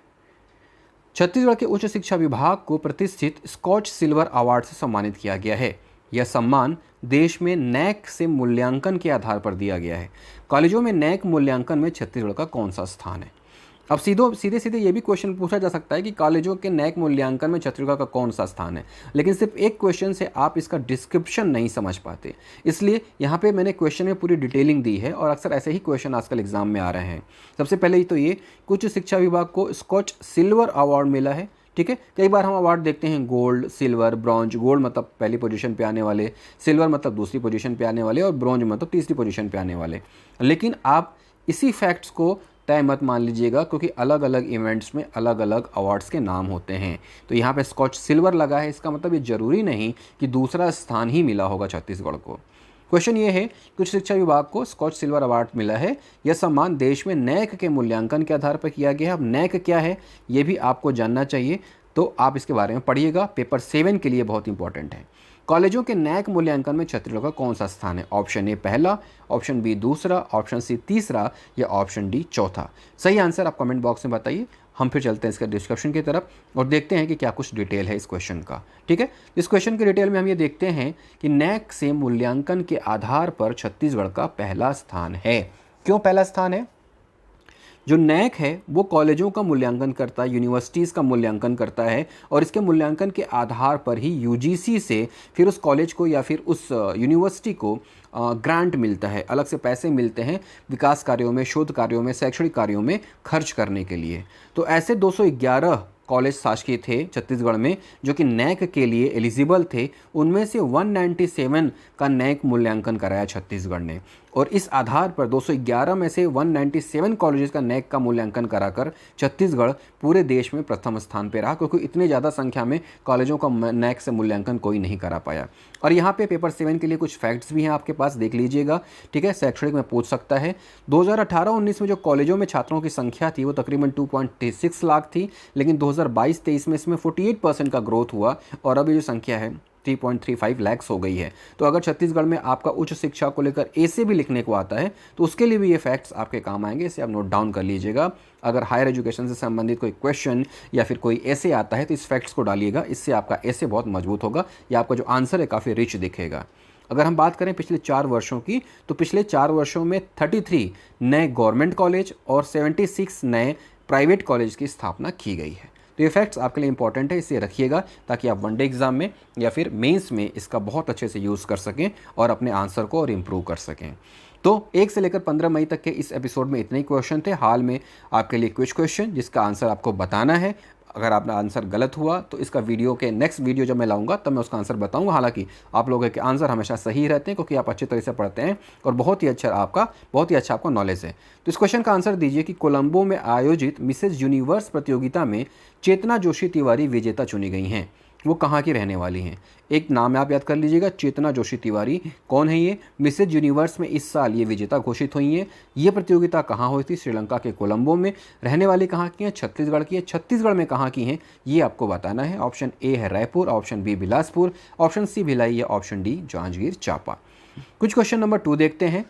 छत्तीसगढ़ के उच्च शिक्षा विभाग को प्रतिष्ठित स्कॉच सिल्वर अवार्ड से सम्मानित किया गया है। यह सम्मान देश में नैक से मूल्यांकन के आधार पर दिया गया है। कॉलेजों में नैक मूल्यांकन में छत्तीसगढ़ का कौन सा स्थान है? अब सीधे सीधे ये भी क्वेश्चन पूछा जा सकता है कि कॉलेजों के नैक मूल्यांकन में छत्तीसगढ़ का कौन सा स्थान है, लेकिन सिर्फ एक क्वेश्चन से आप इसका डिस्क्रिप्शन नहीं समझ पाते। इसलिए यहाँ पे मैंने क्वेश्चन में पूरी डिटेलिंग दी है, और अक्सर ऐसे ही क्वेश्चन आजकल एग्जाम में आ रहे हैं। सबसे पहले ही तो ये उच्च शिक्षा विभाग को स्कॉच सिल्वर अवार्ड मिला है। ठीक है, कई बार हम अवार्ड देखते हैं गोल्ड, सिल्वर, ब्रॉन्ज। गोल्ड मतलब पहली पोजीशन पे आने वाले, सिल्वर मतलब दूसरी पोजीशन पे आने वाले, और ब्रॉन्ज मतलब तीसरी पोजीशन पे आने वाले। लेकिन आप इसी फैक्ट्स को तय मत मान लीजिएगा, क्योंकि अलग अलग इवेंट्स में अलग अलग अवार्ड्स के नाम होते हैं। तो यहाँ पे स्कॉच सिल्वर लगा है, इसका मतलब ये जरूरी नहीं कि दूसरा स्थान ही मिला होगा छत्तीसगढ़ को। क्वेश्चन ये है कि उच्च शिक्षा विभाग को स्कॉच सिल्वर अवार्ड मिला है। यह सम्मान देश में नैक के मूल्यांकन के आधार पर किया गया है। अब नैक क्या है ये भी आपको जानना चाहिए, तो आप इसके बारे में पढ़िएगा, पेपर 7 के लिए बहुत इंपॉर्टेंट है। कॉलेजों के नैक मूल्यांकन में छत्तीसगढ़ का कौन सा स्थान है? ऑप्शन ए पहला, ऑप्शन बी दूसरा, ऑप्शन सी तीसरा, या ऑप्शन डी चौथा। सही आंसर आप कमेंट बॉक्स में बताइए। हम फिर चलते हैं इसका डिस्क्रिप्शन की तरफ और देखते हैं कि क्या कुछ डिटेल है इस क्वेश्चन का। ठीक है, इस क्वेश्चन के डिटेल में हम ये देखते हैं कि नैक से मूल्यांकन के आधार पर छत्तीसगढ़ का पहला स्थान है। क्यों पहला स्थान है? जो नैक है वो कॉलेजों का मूल्यांकन करता है, यूनिवर्सिटीज़ का मूल्यांकन करता है, और इसके मूल्यांकन के आधार पर ही यूजीसी से फिर उस कॉलेज को या फिर उस यूनिवर्सिटी को ग्रांट मिलता है, अलग से पैसे मिलते हैं विकास कार्यों में, शोध कार्यों में, शैक्षणिक कार्यों में खर्च करने के लिए। तो ऐसे 211 कॉलेज शासकीय थे छत्तीसगढ़ में जो कि नैक के लिए एलिजिबल थे। उनमें से 197 का नैक मूल्यांकन कराया छत्तीसगढ़ ने, और इस आधार पर 211 में से 197 कॉलेजेस का नैक का मूल्यांकन कराकर छत्तीसगढ़ पूरे देश में प्रथम स्थान पर रहा, क्योंकि इतनी ज़्यादा संख्या में कॉलेजों का नैक से मूल्यांकन कोई नहीं करा पाया। और यहाँ पे पेपर 7 के लिए कुछ फैक्ट्स भी हैं आपके पास, देख लीजिएगा। ठीक है, शैक्षणिक में पूछ सकता है। 2018-19 में जो कॉलेजों में छात्रों की संख्या थी वो तकरीबन 2.6 लाख थी, लेकिन 2022-23 में इसमें 48% का ग्रोथ हुआ, और अभी जो संख्या है 3.35 लैक्स हो गई है। तो अगर छत्तीसगढ़ में आपका उच्च शिक्षा को लेकर ऐसे भी लिखने को आता है तो उसके लिए भी ये फैक्ट्स आपके काम आएंगे, इसे आप नोट डाउन कर लीजिएगा। अगर हायर एजुकेशन से संबंधित कोई क्वेश्चन या फिर कोई ऐसे आता है तो इस फैक्ट्स को डालिएगा, इससे आपका ऐसे बहुत मजबूत होगा या आपका जो आंसर है काफ़ी रिच दिखेगा। अगर हम बात करें पिछले 4 वर्षों की, तो पिछले 4 वर्षों में 33 नए गवर्नमेंट कॉलेज और 76 नए प्राइवेट कॉलेज की स्थापना की गई है। तो ये फैक्ट्स आपके लिए इंपॉर्टेंट है, इसे रखिएगा ताकि आप वनडे एग्जाम में या फिर मेंस में इसका बहुत अच्छे से यूज़ कर सकें और अपने आंसर को और इम्प्रूव कर सकें। तो 1 से लेकर 15 मई तक के इस एपिसोड में इतने ही क्वेश्चन थे। हाल में आपके लिए क्विज क्वेश्चन जिसका आंसर आपको बताना है। अगर आपका आंसर गलत हुआ तो इसका वीडियो के नेक्स्ट वीडियो जब मैं लाऊंगा तब मैं उसका आंसर बताऊंगा। हालांकि आप लोगों के आंसर हमेशा सही रहते हैं क्योंकि आप अच्छी तरह से पढ़ते हैं और बहुत ही अच्छा आपका नॉलेज है। तो इस क्वेश्चन का आंसर दीजिए कि कोलंबो में आयोजित मिसेज यूनिवर्स प्रतियोगिता में चेतना जोशी तिवारी विजेता चुनी गई हैं। वो कहाँ की रहने वाली हैं? एक नाम आप याद कर लीजिएगा, चेतना जोशी तिवारी। कौन है ये? मिसेज यूनिवर्स में इस साल ये विजेता घोषित हुई हैं। ये प्रतियोगिता कहाँ हुई थी? श्रीलंका के कोलंबो में। रहने वाली कहाँ की हैं? छत्तीसगढ़ की है। छत्तीसगढ़ में कहाँ की हैं ये आपको बताना है। ऑप्शन ए है Raipur, option B Bilaspur, option C Bhilai या ऑप्शन डी जांजगीर चांपा। कुछ क्वेश्चन नंबर 2 देखते हैं।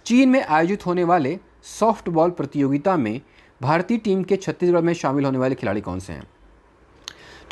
चीन में आयोजित होने वाले सॉफ्टबॉल प्रतियोगिता में भारतीय टीम के छत्तीसगढ़ में शामिल होने वाले खिलाड़ी कौन से हैं?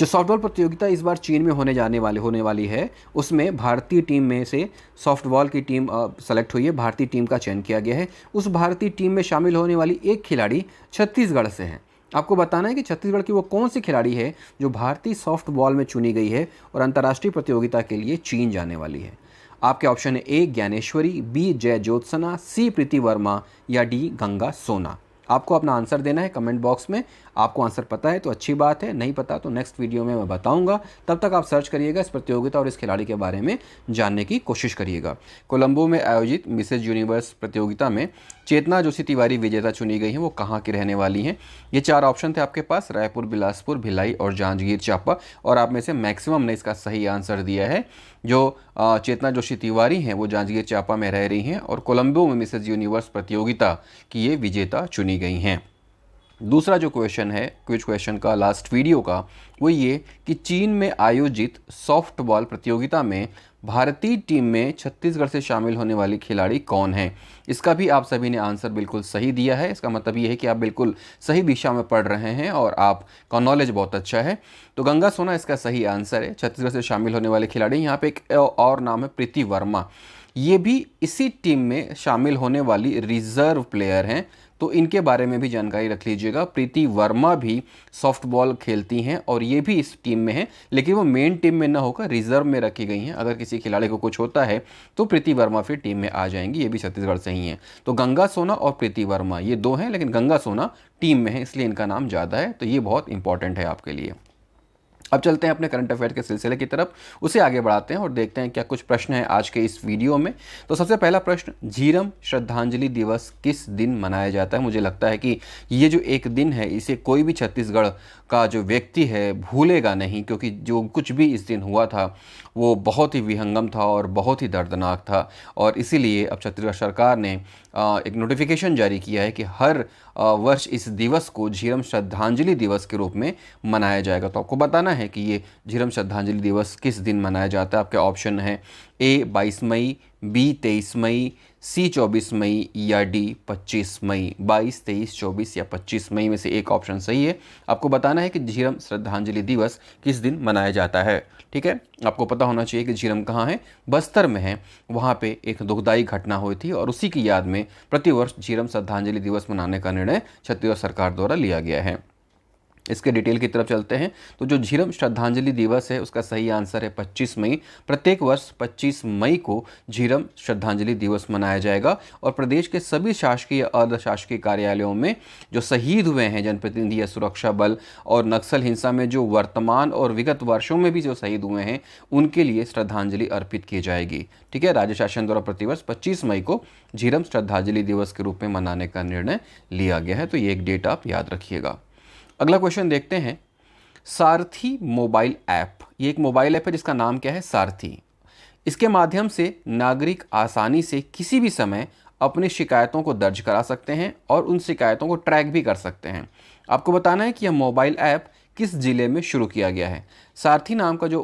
जो सॉफ्टबॉल प्रतियोगिता इस बार चीन में होने वाली है, उसमें भारतीय टीम में से सॉफ्टबॉल की टीम सेलेक्ट हुई है, भारतीय टीम का चयन किया गया है। उस भारतीय टीम में शामिल होने वाली एक खिलाड़ी छत्तीसगढ़ से है। आपको बताना है कि छत्तीसगढ़ की वो कौन सी खिलाड़ी है जो भारतीय सॉफ्टबॉल में चुनी गई है और अंतर्राष्ट्रीय प्रतियोगिता के लिए चीन जाने वाली है। आपके ऑप्शन है ए ज्ञानेश्वरी, बी जय ज्योत्सना, सी प्रीति वर्मा या डी गंगा सोना। आपको अपना आंसर देना है कमेंट बॉक्स में। आपको आंसर पता है तो अच्छी बात है, नहीं पता तो नेक्स्ट वीडियो में मैं बताऊंगा। तब तक आप सर्च करिएगा इस प्रतियोगिता और इस खिलाड़ी के बारे में जानने की कोशिश करिएगा। कोलंबो में आयोजित मिसेज यूनिवर्स प्रतियोगिता में चेतना जोशी तिवारी विजेता चुनी गई हैं। वो कहाँ की रहने वाली हैं? ये 4 ऑप्शन थे आपके पास, रायपुर, बिलासपुर, भिलाई और जांजगीर चांपा। और आप में से मैक्सिमम ने इसका सही आंसर दिया है। जो चेतना जोशी तिवारी हैं वो जांजगीर चांपा में रह रही हैं और कोलंबो में मिसेज यूनिवर्स प्रतियोगिता की ये विजेता चुनी गई हैं। दूसरा जो क्वेश्चन है क्विज क्वेश्चन का लास्ट वीडियो का, वो ये कि चीन में आयोजित सॉफ्टबॉल प्रतियोगिता में भारतीय टीम में छत्तीसगढ़ से शामिल होने वाली खिलाड़ी कौन है? इसका भी आप सभी ने आंसर बिल्कुल सही दिया है। इसका मतलब ये है कि आप बिल्कुल सही दिशा में पढ़ रहे हैं और आपका नॉलेज बहुत अच्छा है। तो गंगा सोना इसका सही आंसर है। छत्तीसगढ़ से शामिल होने वाले खिलाड़ी, यहाँ पे एक और नाम है प्रीति वर्मा। ये भी इसी टीम में शामिल होने वाली रिजर्व प्लेयर हैं, तो इनके बारे में भी जानकारी रख लीजिएगा। प्रीति वर्मा भी सॉफ्टबॉल खेलती हैं और ये भी इस टीम में हैं, लेकिन वो मेन टीम में ना होकर रिजर्व में रखी गई हैं। अगर किसी खिलाड़ी को कुछ होता है तो प्रीति वर्मा फिर टीम में आ जाएंगी। ये भी छत्तीसगढ़ से ही हैं। तो गंगा सोना और प्रीति वर्मा ये 2 हैं, लेकिन गंगा सोना टीम में है इसलिए इनका नाम ज़्यादा है। तो ये बहुत इंपॉर्टेंट है आपके लिए। अब चलते हैं अपने करंट अफेयर के सिलसिले की तरफ, उसे आगे बढ़ाते हैं और देखते हैं क्या कुछ प्रश्न हैं आज के इस वीडियो में। तो सबसे पहला प्रश्न, झीरम श्रद्धांजलि दिवस किस दिन मनाया जाता है? मुझे लगता है कि ये जो एक दिन है इसे कोई भी छत्तीसगढ़ का जो व्यक्ति है भूलेगा नहीं, क्योंकि जो कुछ भी इस दिन हुआ था वो बहुत ही विहंगम था और बहुत ही दर्दनाक था। और इसीलिए अब छत्तीसगढ़ सरकार ने एक नोटिफिकेशन जारी किया है कि हर वर्ष इस दिवस को झीरम श्रद्धांजलि दिवस के रूप में मनाया जाएगा। तो आपको बताना है कि ये झीरम श्रद्धांजलि दिवस किस दिन मनाया जाता है। आपके ऑप्शन है ए 22 मई, बी 23 मई, सी 24 मई या डी 25 मई। 22, 23, 24 या 25 मई में से एक ऑप्शन सही है। आपको बताना है कि झीरम श्रद्धांजलि दिवस किस दिन मनाया जाता है। ठीक है, आपको पता होना चाहिए कि झीरम कहाँ है, बस्तर में है। वहाँ पे एक दुखदाई घटना हुई थी और उसी की याद में प्रतिवर्ष झीरम श्रद्धांजलि दिवस मनाने का निर्णय छत्तीसगढ़ सरकार द्वारा लिया गया है। इसके डिटेल की तरफ चलते हैं। तो जो झीरम श्रद्धांजलि दिवस है उसका सही आंसर है 25 मई। प्रत्येक वर्ष 25 मई को झीरम श्रद्धांजलि दिवस मनाया जाएगा और प्रदेश के सभी शासकीय अर्ध शासकीय कार्यालयों में जो शहीद हुए हैं जनप्रतिनिधि या सुरक्षा बल और नक्सल हिंसा में जो वर्तमान और विगत वर्षों में भी जो शहीद हुए हैं उनके लिए श्रद्धांजलि अर्पित की जाएगी। ठीक है, राज्य शासन द्वारा प्रतिवर्ष 25 मई को झीरम श्रद्धांजलि दिवस के रूप में मनाने का निर्णय लिया गया है। तो ये एक डेट आप याद रखिएगा। अगला क्वेश्चन देखते हैं, सारथी मोबाइल ऐप। ये एक मोबाइल ऐप है जिसका नाम क्या है, सारथी। इसके माध्यम से नागरिक आसानी से किसी भी समय अपनी शिकायतों को दर्ज करा सकते हैं और उन शिकायतों को ट्रैक भी कर सकते हैं। आपको बताना है कि यह मोबाइल ऐप किस जिले में शुरू किया गया है। सारथी नाम का जो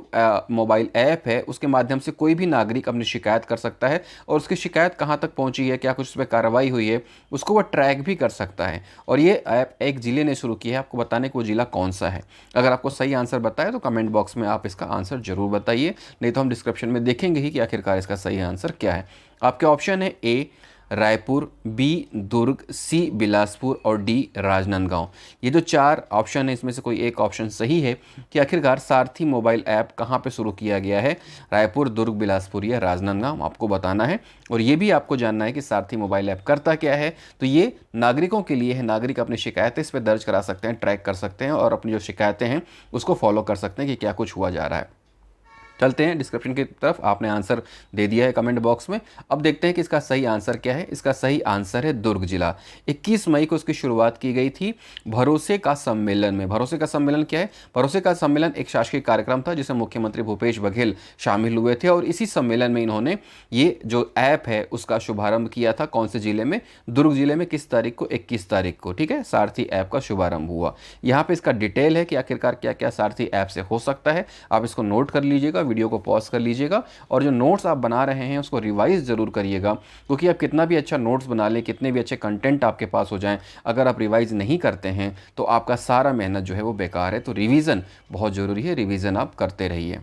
मोबाइल ऐप है उसके माध्यम से कोई भी नागरिक अपनी शिकायत कर सकता है और उसकी शिकायत कहाँ तक पहुँची है, क्या कुछ उस पर कार्रवाई हुई है, उसको वह ट्रैक भी कर सकता है। और ये ऐप एक ज़िले ने शुरू किया है। आपको बताने को ज़िला कौन सा है। अगर आपको सही आंसर बताए तो कमेंट बॉक्स में आप इसका आंसर ज़रूर बताइए, नहीं तो हम डिस्क्रिप्शन में देखेंगे ही कि आखिरकार इसका सही आंसर क्या है। आपके ऑप्शन है ए रायपुर, बी दुर्ग, सी बिलासपुर और डी राजनांदगांव। ये जो 4 ऑप्शन है इसमें से कोई एक ऑप्शन सही है कि आखिरकार सारथी मोबाइल ऐप कहाँ पे शुरू किया गया है, रायपुर, दुर्ग, बिलासपुर या राजनांदगांव, आपको बताना है। और ये भी आपको जानना है कि सारथी मोबाइल ऐप करता क्या है। तो ये नागरिकों के लिए है। नागरिक अपनी शिकायतें इस पर दर्ज करा सकते हैं, ट्रैक कर सकते हैं और अपनी जो शिकायतें हैं उसको फॉलो कर सकते हैं कि क्या कुछ हुआ जा रहा है। चलते हैं डिस्क्रिप्शन की तरफ। आपने आंसर दे दिया है कमेंट बॉक्स में। अब देखते हैं कि इसका सही आंसर क्या है। इसका सही आंसर है दुर्ग जिला। 21 मई को इसकी शुरुआत की गई थी भरोसे का सम्मेलन में। भरोसे का सम्मेलन क्या है? भरोसे का सम्मेलन एक शासकीय कार्यक्रम था जिसमें मुख्यमंत्री भूपेश बघेल शामिल हुए थे और इसी सम्मेलन में इन्होंने ये जो ऐप है उसका शुभारंभ किया था। कौन से जिले में? दुर्ग जिले में। किस तारीख को? 21 तारीख को। ठीक है, सारथी ऐप का शुभारंभ हुआ। यहाँ पे इसका डिटेल है कि आखिरकार क्या क्या सारथी ऐप से हो सकता है। आप इसको नोट कर लीजिएगा, वीडियो को पॉज कर लीजिएगा और जो नोट्स आप बना रहे हैं उसको रिवाइज ज़रूर करिएगा, क्योंकि आप कितना भी अच्छा नोट्स बना लें, कितने भी अच्छे कंटेंट आपके पास हो जाएं, अगर आप रिवाइज नहीं करते हैं तो आपका सारा मेहनत जो है वो बेकार है। तो रिवीजन बहुत ज़रूरी है, रिवीजन आप करते रहिए।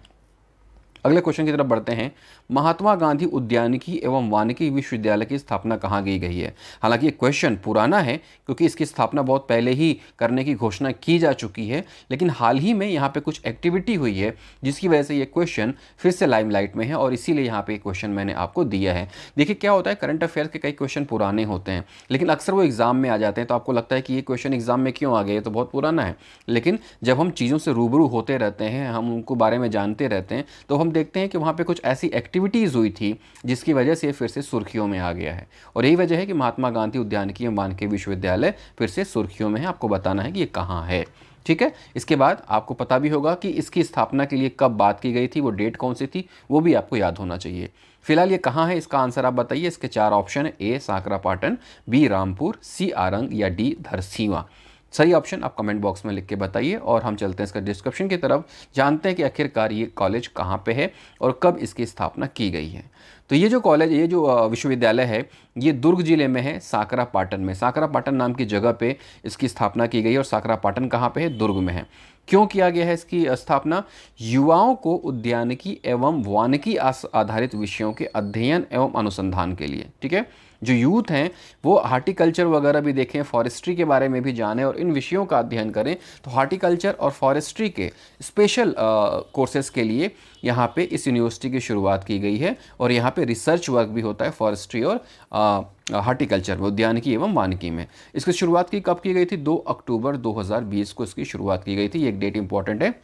अगले क्वेश्चन की तरफ बढ़ते हैं। महात्मा गांधी उद्यानिकी एवं वानिकी विश्वविद्यालय की स्थापना कहाँ की गई है? हालांकि ये क्वेश्चन पुराना है क्योंकि इसकी स्थापना बहुत पहले ही करने की घोषणा की जा चुकी है, लेकिन हाल ही में यहाँ पे कुछ एक्टिविटी हुई है जिसकी वजह से ये क्वेश्चन फिर से लाइमलाइट में है और इसीलिए यहाँ पे क्वेश्चन मैंने आपको दिया है। देखिए क्या होता है, करंट अफेयर्स के कई क्वेश्चन पुराने होते हैं लेकिन अक्सर वो एग्जाम में आ जाते हैं, तो आपको लगता है कि ये क्वेश्चन एग्जाम में क्यों आ गए, ये तो बहुत पुराना है। लेकिन जब हम चीज़ों से रूबरू होते रहते हैं, हम उनको बारे में जानते रहते हैं, तो हम देखते हैं कि वहाँ पे कुछ ऐसी एक्टिविटीज़ हुई थी जिसकी वजह से फिर से सुर्खियों में आ गया है। और यही वजह है कि महात्मा गांधी उद्यानिकी एवं वानिकी विश्वविद्यालय फिर से सुर्खियों में है। आपको बताना है कि ये कहाँ है, ठीक है। इसके बाद आपको पता भी होगा कि इसकी स्थापना के लिए कब बात की गई थी, वो डेट कौन सी थी, वो भी आपको याद होना चाहिए। फिलहाल ये कहाँ है, इसका आंसर आप बताइए। इसके 4 ऑप्शन है, ए साकरापाटन, बी रामपुर, सी आरंग या डी धरसींवा। सही ऑप्शन आप कमेंट बॉक्स में लिख के बताइए और हम चलते हैं इसका डिस्क्रिप्शन की तरफ, जानते हैं कि आखिरकार ये कॉलेज कहाँ पे है और कब इसकी स्थापना की गई है। तो ये जो कॉलेज, ये जो विश्वविद्यालय है, ये दुर्ग जिले में है, साकरापाटन में। साकरापाटन नाम की जगह पे इसकी स्थापना की गई है और साकरापाटन कहाँ पे है, दुर्ग में है। क्यों किया गया है इसकी स्थापना? युवाओं को उद्यानिकी एवं वानिकी आधारित विषयों के अध्ययन एवं अनुसंधान के लिए, ठीक है। जो यूथ हैं वो हार्टिकल्चर वगैरह भी देखें, फॉरेस्ट्री के बारे में भी जानें और इन विषयों का अध्ययन करें। तो हार्टिकल्चर और फॉरेस्ट्री के स्पेशल कोर्सेज़ के लिए यहाँ पे इस यूनिवर्सिटी की शुरुआत की गई है और यहाँ पे रिसर्च वर्क भी होता है फॉरेस्ट्री और हार्टिकल्चर में, उद्यानिकी एवं वानिकी में। इसकी शुरुआत कब की गई थी? 2 अक्टूबर 2020 को इसकी शुरुआत की गई थी। ये एक डेट इंपॉर्टेंट है,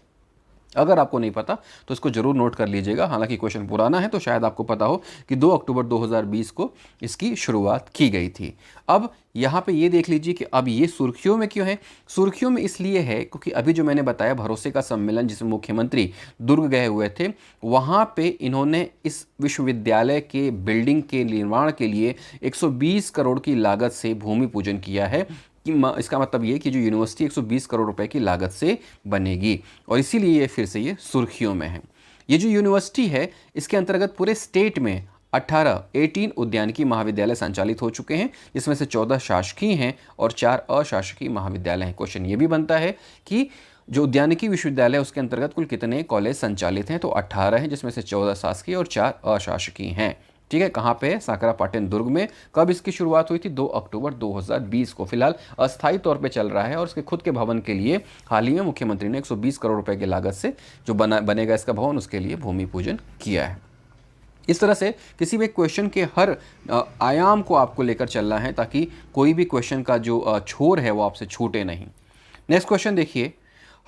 अगर आपको नहीं पता तो इसको जरूर नोट कर लीजिएगा। हालांकि क्वेश्चन पुराना है तो शायद आपको पता हो कि 2 अक्टूबर 2020 को इसकी शुरुआत की गई थी। अब यहाँ पे ये देख लीजिए कि अब ये सुर्खियों में क्यों है। सुर्खियों में इसलिए है क्योंकि अभी जो मैंने बताया भरोसे का सम्मेलन जिसमें मुख्यमंत्री दुर्ग गए हुए थे, वहाँ पे इन्होंने इस विश्वविद्यालय के बिल्डिंग के निर्माण के लिए 120 करोड़ की लागत से भूमि पूजन किया है। कि इसका मतलब ये कि जो यूनिवर्सिटी 120 करोड़ रुपए की लागत से बनेगी और इसीलिए ये फिर से ये सुर्खियों में है। ये जो यूनिवर्सिटी है इसके अंतर्गत पूरे स्टेट में 18 उद्यानिकी महाविद्यालय संचालित हो चुके हैं, जिसमें से 14 शासकीय हैं और 4 अशासकीय महाविद्यालय हैं। क्वेश्चन ये भी बनता है कि जो उद्यानिकी विश्वविद्यालय है उसके अंतर्गत कुल कितने कॉलेज संचालित हैं, तो 18 हैं, जिसमें से 14 शासकीय और 4 अशासकीय हैं, ठीक है। कहाँ पे है? साकरापाटन दुर्ग में। कब इसकी शुरुआत हुई थी? 2 अक्टूबर 2020 को। फिलहाल अस्थायी तौर पे चल रहा है और उसके खुद के भवन के लिए हाल ही में मुख्यमंत्री ने 120 करोड़ रुपए की लागत से जो बनेगा इसका भवन, उसके लिए भूमि पूजन किया है। इस तरह से किसी भी क्वेश्चन के हर आयाम को आपको लेकर चलना है ताकि कोई भी क्वेश्चन का जो छोर है वो आपसे छूटे नहीं। नेक्स्ट क्वेश्चन देखिए,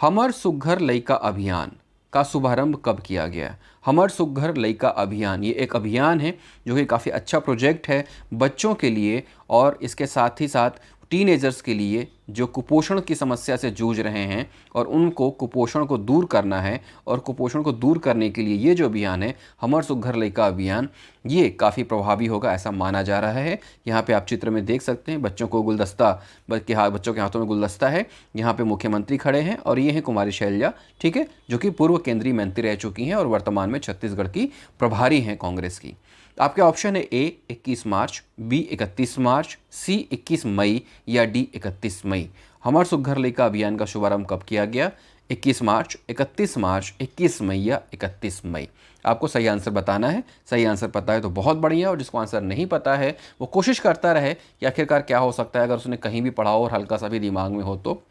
हमर सुघ्घर लइका अभियान का शुभारंभ कब किया गया? हमर सुघ्घर लइका अभियान, ये एक अभियान है जो कि काफ़ी अच्छा प्रोजेक्ट है बच्चों के लिए और इसके साथ ही साथ टीनेजर्स के लिए जो कुपोषण की समस्या से जूझ रहे हैं और उनको कुपोषण को दूर करना है। और कुपोषण को दूर करने के लिए ये जो अभियान है हमर सुघ्घर लइका अभियान, ये काफ़ी प्रभावी होगा ऐसा माना जा रहा है। यहाँ पे आप चित्र में देख सकते हैं बच्चों को गुलदस्ता, बच्चों के हाथों में गुलदस्ता है। यहाँ पे मुख्यमंत्री खड़े हैं और ये हैं कुमारी शैलजा, ठीक है, जो कि पूर्व केंद्रीय मंत्री रह चुकी हैं और वर्तमान में छत्तीसगढ़ की प्रभारी हैं कांग्रेस की। आपके ऑप्शन है ए 21 मार्च, बी 31 मार्च, सी 21 मई या डी 31 मई। हमर सुघ्घर लइका अभियान का शुभारंभ कब किया गया? 21 मार्च, 31 मार्च, 21 मई या 31 मई। आपको सही आंसर बताना है। सही आंसर पता है तो बहुत बढ़िया, और जिसको आंसर नहीं पता है वो कोशिश करता रहे कि आखिरकार क्या हो सकता है, अगर उसने कहीं भी पढ़ा हो और हल्का सा भी दिमाग में हो तो।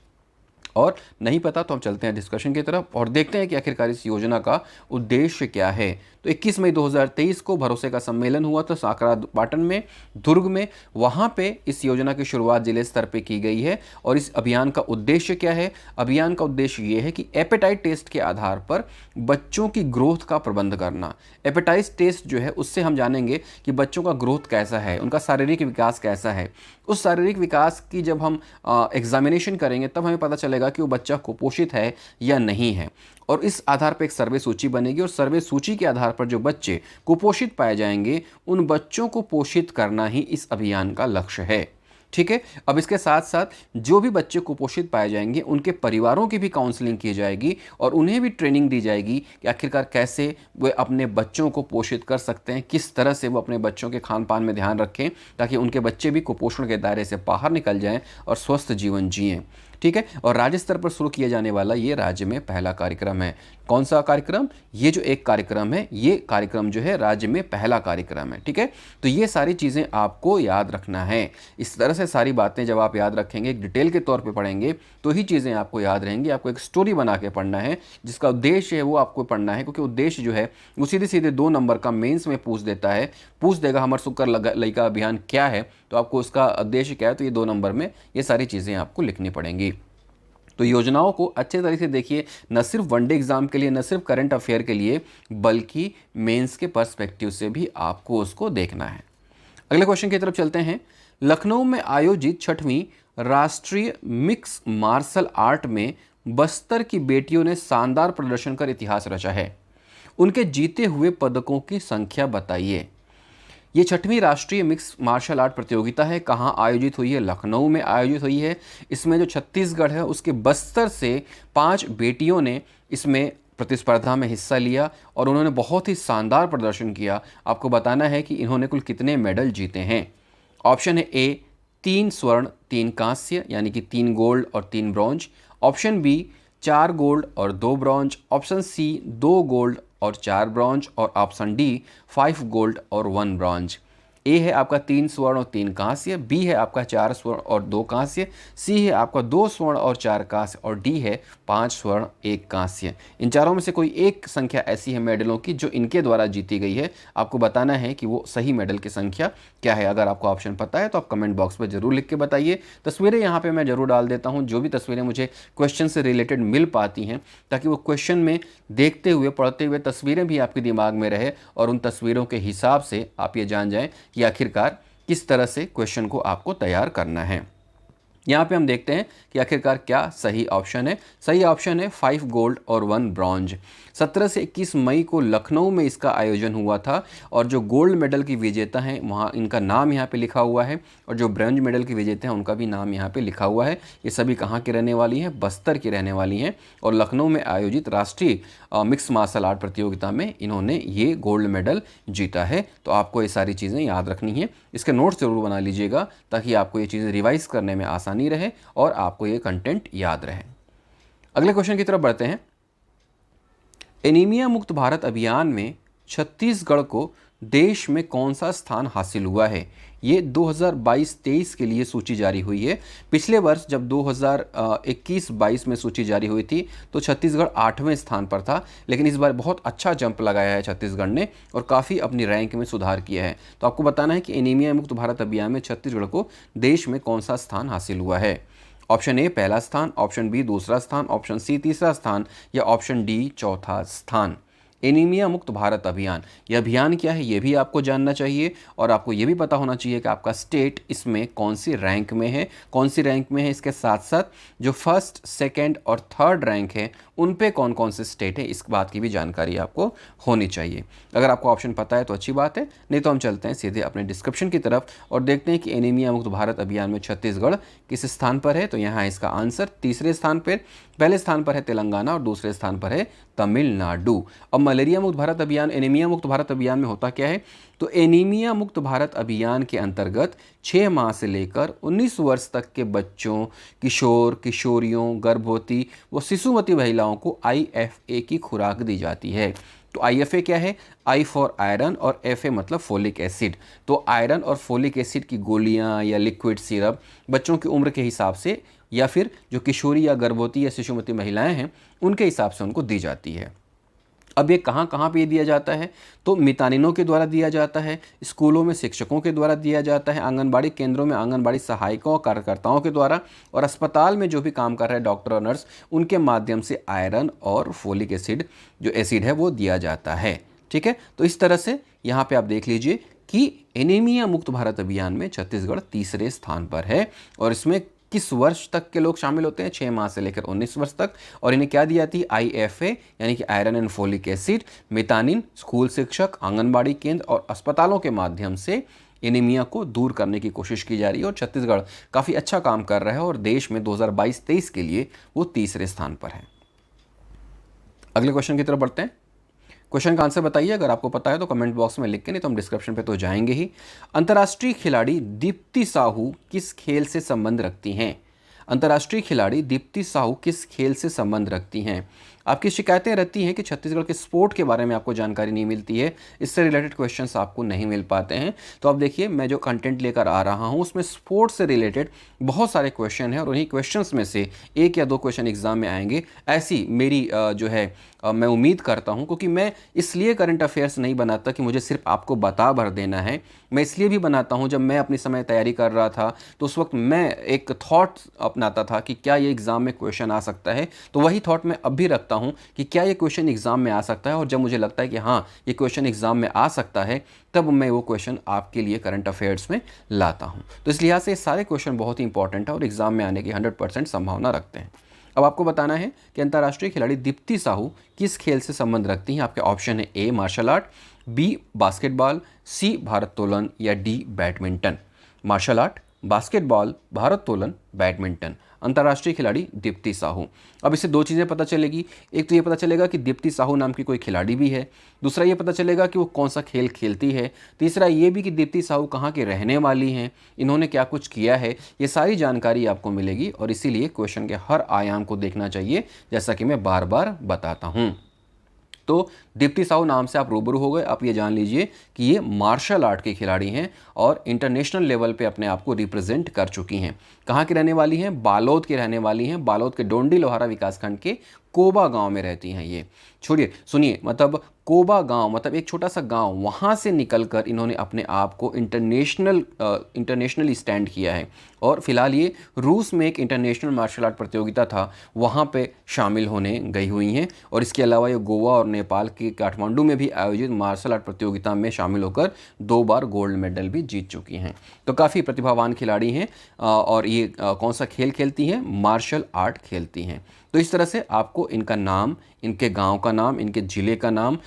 और नहीं पता तो हम चलते हैं डिस्कशन की तरफ और देखते हैं कि आखिरकार इस योजना का उद्देश्य क्या है। तो 21 मई 2023 को भरोसे का सम्मेलन हुआ था साकरापाटन में, दुर्ग में। वहाँ पे इस योजना की शुरुआत जिले स्तर पे की गई है। और इस अभियान का उद्देश्य क्या है? अभियान का उद्देश्य ये है कि एपेटाइट टेस्ट के आधार पर बच्चों की ग्रोथ का प्रबंध करना। एपेटाइट टेस्ट जो है उससे हम जानेंगे कि बच्चों का ग्रोथ कैसा है, उनका शारीरिक विकास कैसा है। उस शारीरिक विकास की जब हम एग्जामिनेशन करेंगे तब हमें पता चलेगा कि वो बच्चा कुपोषित है या नहीं है। और इस आधार पर एक सर्वे सूची बनेगी और सर्वे सूची के आधार पर जो बच्चे कुपोषित पाए जाएंगे उन बच्चों को पोषित करना ही इस अभियान का लक्ष्य है। ठीक है। अब इसके साथ साथ जो भी बच्चे कुपोषित पाए जाएंगे उनके परिवारों की भी काउंसलिंग की जाएगी और उन्हें भी ट्रेनिंग दी जाएगी कि आखिरकार कैसे वे अपने बच्चों को पोषित कर सकते हैं, किस तरह से वो अपने बच्चों के खान पान में ध्यान रखें ताकि उनके बच्चे भी कुपोषण के दायरे से बाहर निकल जाएं और स्वस्थ जीवन जिएं। ठीक है। और राज्य स्तर पर शुरू किया जाने वाला ये राज्य में पहला कार्यक्रम है। कौन सा कार्यक्रम? ये जो एक कार्यक्रम है, ये कार्यक्रम जो है राज्य में पहला कार्यक्रम है। ठीक है। तो ये सारी चीज़ें आपको याद रखना है। इस तरह से सारी बातें जब आप याद रखेंगे, एक डिटेल के तौर पे पढ़ेंगे, तो ही चीज़ें आपको याद रहेंगी। आपको एक स्टोरी बना के पढ़ना है, जिसका उद्देश्य है वो आपको पढ़ना है, क्योंकि उद्देश्य जो है वो सीधे सीधे 2 नंबर का मेंस में पूछ देता है, पूछ देगा हमर सुकर लइका अभियान क्या है, तो आपको उसका उद्देश्य क्या है, तो ये 2 नंबर में ये सारी चीज़ें आपको लिखनी पड़ेंगी। तो योजनाओं को अच्छे तरीके से देखिए, न सिर्फ वनडे एग्जाम के लिए, न सिर्फ करंट अफेयर के लिए, बल्कि मेंस के पर्सपेक्टिव से भी आपको उसको देखना है। अगले क्वेश्चन की तरफ चलते हैं। लखनऊ में आयोजित 6वीं राष्ट्रीय मिक्स मार्शल आर्ट में बस्तर की बेटियों ने शानदार प्रदर्शन कर इतिहास रचा है। उनके जीते हुए पदकों की संख्या बताइए। ये 6वीं राष्ट्रीय मिक्स मार्शल आर्ट प्रतियोगिता है। कहाँ आयोजित हुई है? लखनऊ में आयोजित हुई है। इसमें जो छत्तीसगढ़ है उसके बस्तर से 5 बेटियों ने इसमें प्रतिस्पर्धा में हिस्सा लिया और उन्होंने बहुत ही शानदार प्रदर्शन किया। आपको बताना है कि इन्होंने कुल कितने मेडल जीते हैं। ऑप्शन है ए 3 स्वर्ण 3 कांस्य, यानी कि 3 गोल्ड और 3 ब्रॉन्ज। ऑप्शन बी 4 गोल्ड और 2 ब्रॉन्ज। ऑप्शन सी 2 गोल्ड और 4 ब्रॉन्ज। और ऑप्शन डी 5 गोल्ड और 1 ब्रॉन्ज। ए है आपका 3 स्वर्ण और 3 कांस्य, बी है आपका 4 स्वर्ण और 2 कांस्य, सी है आपका 2 स्वर्ण और 4 कांस्य, और डी है 5 स्वर्ण 1 कांस्य। इन चारों में से कोई एक संख्या ऐसी है मेडलों की जो इनके द्वारा जीती गई है। आपको बताना है कि वो सही मेडल की संख्या क्या है। अगर आपको ऑप्शन पता है तो आप कमेंट बॉक्स में जरूर लिख के बताइए। तस्वीरें यहाँ पे मैं जरूर डाल देता हूँ, जो भी तस्वीरें मुझे क्वेश्चन से रिलेटेड मिल पाती हैं, ताकि वो क्वेश्चन में देखते हुए पढ़ते हुए तस्वीरें भी आपके दिमाग में रहे और उन तस्वीरों के हिसाब से आप ये जान जाएं कि आखिरकार किस तरह से क्वेश्चन को आपको तैयार करना है। यहाँ पे हम देखते हैं कि आखिरकार क्या सही ऑप्शन है। सही ऑप्शन है 5 गोल्ड और 1 ब्रॉन्ज। 17 से 21 मई को लखनऊ में इसका आयोजन हुआ था और जो गोल्ड मेडल की विजेता हैं वहाँ इनका नाम यहाँ पे लिखा हुआ है और जो ब्रॉन्ज मेडल की विजेता हैं उनका भी नाम यहाँ पे लिखा हुआ है। ये सभी कहाँ की रहने वाली हैं? बस्तर की रहने वाली हैं और लखनऊ में आयोजित राष्ट्रीय मिक्स मार्शल आर्ट प्रतियोगिता में इन्होंने ये गोल्ड मेडल जीता है। तो आपको ये सारी चीज़ें याद रखनी है। इसके नोट्स ज़रूर बना लीजिएगा ताकि आपको ये चीज़ें रिवाइज करने में आसानी रहे और आपको ये कंटेंट याद रहे। अगले क्वेश्चन की तरफ बढ़ते हैं। एनीमिया मुक्त भारत अभियान में छत्तीसगढ़ को देश में कौन सा स्थान हासिल हुआ है? ये 2022-23 के लिए सूची जारी हुई है। पिछले वर्ष जब 2021-22 में सूची जारी हुई थी तो छत्तीसगढ़ 8वें स्थान पर था, लेकिन इस बार बहुत अच्छा जंप लगाया है छत्तीसगढ़ ने और काफ़ी अपनी रैंक में सुधार किया है। तो आपको बताना है कि एनीमिया मुक्त भारत अभियान में छत्तीसगढ़ को देश में कौन सा स्थान हासिल हुआ है। ऑप्शन ए पहला स्थान, ऑप्शन बी दूसरा स्थान, ऑप्शन सी तीसरा स्थान या ऑप्शन डी चौथा स्थान। एनीमिया मुक्त भारत अभियान, यह अभियान क्या है ये भी आपको जानना चाहिए और आपको ये भी पता होना चाहिए कि आपका स्टेट इसमें कौन सी रैंक में है, कौन सी रैंक में है। इसके साथ साथ जो फर्स्ट, सेकंड और थर्ड रैंक है उन पे कौन कौन से स्टेट है, इस बात की भी जानकारी आपको होनी चाहिए। अगर आपको ऑप्शन पता है तो अच्छी बात है, नहीं तो हम चलते हैं सीधे अपने डिस्क्रिप्शन की तरफ और देखते हैं कि एनीमिया मुक्त भारत अभियान में छत्तीसगढ़ किस स्थान पर है। तो यहाँ इसका आंसर तीसरे स्थान पर, पहले स्थान पर है तेलंगाना और दूसरे स्थान पर है तमिलनाडु। अब मलेरिया मुक्त भारत अभियान, एनीमिया मुक्त भारत अभियान में होता क्या है? तो एनीमिया मुक्त भारत अभियान के अंतर्गत 6 माह से लेकर 19 वर्ष तक के बच्चों, किशोर, किशोरियों, गर्भवती व शिशुवती महिलाओं को IFA की खुराक दी जाती है। तो IFA क्या है? I फॉर आयरन और FA मतलब फोलिक एसिड। तो आयरन और फोलिक एसिड की गोलियां या लिक्विड सिरप बच्चों की उम्र के हिसाब से या फिर जो किशोरी या गर्भवती या शिशुवती महिलाएं हैं उनके हिसाब से उनको दी जाती है। अब ये कहाँ कहाँ पे दिया जाता है? तो मितानिनों के द्वारा दिया जाता है, स्कूलों में शिक्षकों के द्वारा दिया जाता है, आंगनबाड़ी केंद्रों में आंगनबाड़ी सहायकों और कार्यकर्ताओं के द्वारा, और अस्पताल में जो भी काम कर रहे हैं डॉक्टर और नर्स उनके माध्यम से आयरन और फोलिक एसिड जो एसिड है वो दिया जाता है। ठीक है, तो इस तरह से यहाँ पे आप देख लीजिए कि एनीमिया मुक्त भारत अभियान में छत्तीसगढ़ तीसरे स्थान पर है और इसमें किस वर्ष तक के लोग शामिल होते हैं? 6 माह से लेकर 19 वर्ष तक। और इन्हें क्या दी जाती है? IFA यानी कि iron and folic acid, Mitanin school शिक्षक, आंगनबाड़ी केंद्र और अस्पतालों के माध्यम से एनीमिया को दूर करने की कोशिश की जा रही है और छत्तीसगढ़ काफ़ी अच्छा काम कर रहा है और देश में 2022-23 के लिए वो तीसरे स्थान पर है। अगले क्वेश्चन की तरफ बढ़ते हैं। क्वेश्चन का आंसर बताइए, अगर आपको पता है तो कमेंट बॉक्स में लिख के, नहीं तो हम डिस्क्रिप्शन पे तो जाएंगे ही। अंतर्राष्ट्रीय खिलाड़ी दीप्ति साहू किस खेल से संबंध रखती हैं? अंतर्राष्ट्रीय खिलाड़ी दीप्ति साहू किस खेल से संबंध रखती हैं? आपकी शिकायतें रहती हैं कि छत्तीसगढ़ के स्पोर्ट के बारे में आपको जानकारी नहीं मिलती है, इससे रिलेटेड क्वेश्चंस आपको नहीं मिल पाते हैं। तो अब देखिए, मैं जो कंटेंट लेकर आ रहा हूं उसमें स्पोर्ट्स से रिलेटेड बहुत सारे क्वेश्चन हैं और उन्हीं क्वेश्चंस में से 1 या 2 क्वेश्चन एग्जाम में आएंगे, ऐसी मेरी जो है मैं उम्मीद करता हूं। क्योंकि मैं इसलिए करंट अफेयर्स नहीं बनाता कि मुझे सिर्फ आपको बता भर देना है, मैं इसलिए भी बनाता हूं, जब मैं अपनी समय तैयारी कर रहा था तो उस वक्त मैं एक थॉट अपनाता था कि क्या ये एग्ज़ाम में क्वेश्चन आ सकता है, तो वही थॉट मैं अब भी रखता हूं कि क्या ये क्वेश्चन एग्ज़ाम में आ सकता है। और जब मुझे लगता है कि हाँ ये क्वेश्चन एग्ज़ाम में आ सकता है, तब मैं वो क्वेश्चन आपके लिए करंट अफेयर्स में लाता हूँ। तो इस लिहाज से सारे क्वेश्चन बहुत ही इंपॉर्टेंट है और एग्ज़ाम में आने की 100% संभावना रखते हैं। अब आपको बताना है कि अंतर्राष्ट्रीय खिलाड़ी दीप्ति साहू किस खेल से संबंध रखती हैं। आपके ऑप्शन है A martial art, B basketball, C भारोत्तोलन या D badminton. Martial art, basketball, भारोत्तोलन, बैडमिंटन। अंतर्राष्ट्रीय खिलाड़ी दीप्ति साहू। अब इससे 2 चीज़ें पता चलेगी। एक तो ये पता चलेगा कि दीप्ति साहू नाम की कोई खिलाड़ी भी है, दूसरा ये पता चलेगा कि वो कौन सा खेल खेलती है, तीसरा ये भी कि दीप्ति साहू कहाँ की रहने वाली हैं, इन्होंने क्या कुछ किया है। ये सारी जानकारी आपको मिलेगी और इसीलिए क्वेश्चन के हर आयाम को देखना चाहिए, जैसा कि मैं बार बार बताता हूँ। तो दीप्ति साहू नाम से आप रूबरू हो गए। आप ये जान लीजिए कि ये मार्शल आर्ट के खिलाड़ी हैं और इंटरनेशनल लेवल पे अपने आप को रिप्रेजेंट कर चुकी हैं। कहाँ की रहने वाली हैं? बालोद की रहने वाली हैं। बालोद के डोंडी लोहारा विकासखंड के कोबा गांव में रहती हैं ये। छोड़िए, सुनिए, मतलब कोबा गांव मतलब एक छोटा सा गांव, वहाँ से निकलकर इन्होंने अपने आप को इंटरनेशनली स्टैंड किया है। और फिलहाल ये रूस में एक इंटरनेशनल मार्शल आर्ट प्रतियोगिता था, वहाँ पे शामिल होने गई हुई हैं। और इसके अलावा ये गोवा और नेपाल के काठमांडू में भी आयोजित मार्शल आर्ट प्रतियोगिता में शामिल होकर 2 बार गोल्ड मेडल भी जीत चुकी हैं। तो काफ़ी प्रतिभावान खिलाड़ी हैं और ये कौन सा खेल खेलती हैं? मार्शल आर्ट खेलती हैं। तो इस तरह से आपको इनका नाम, इनके गांव का नाम, इनके ज़िले का नाम,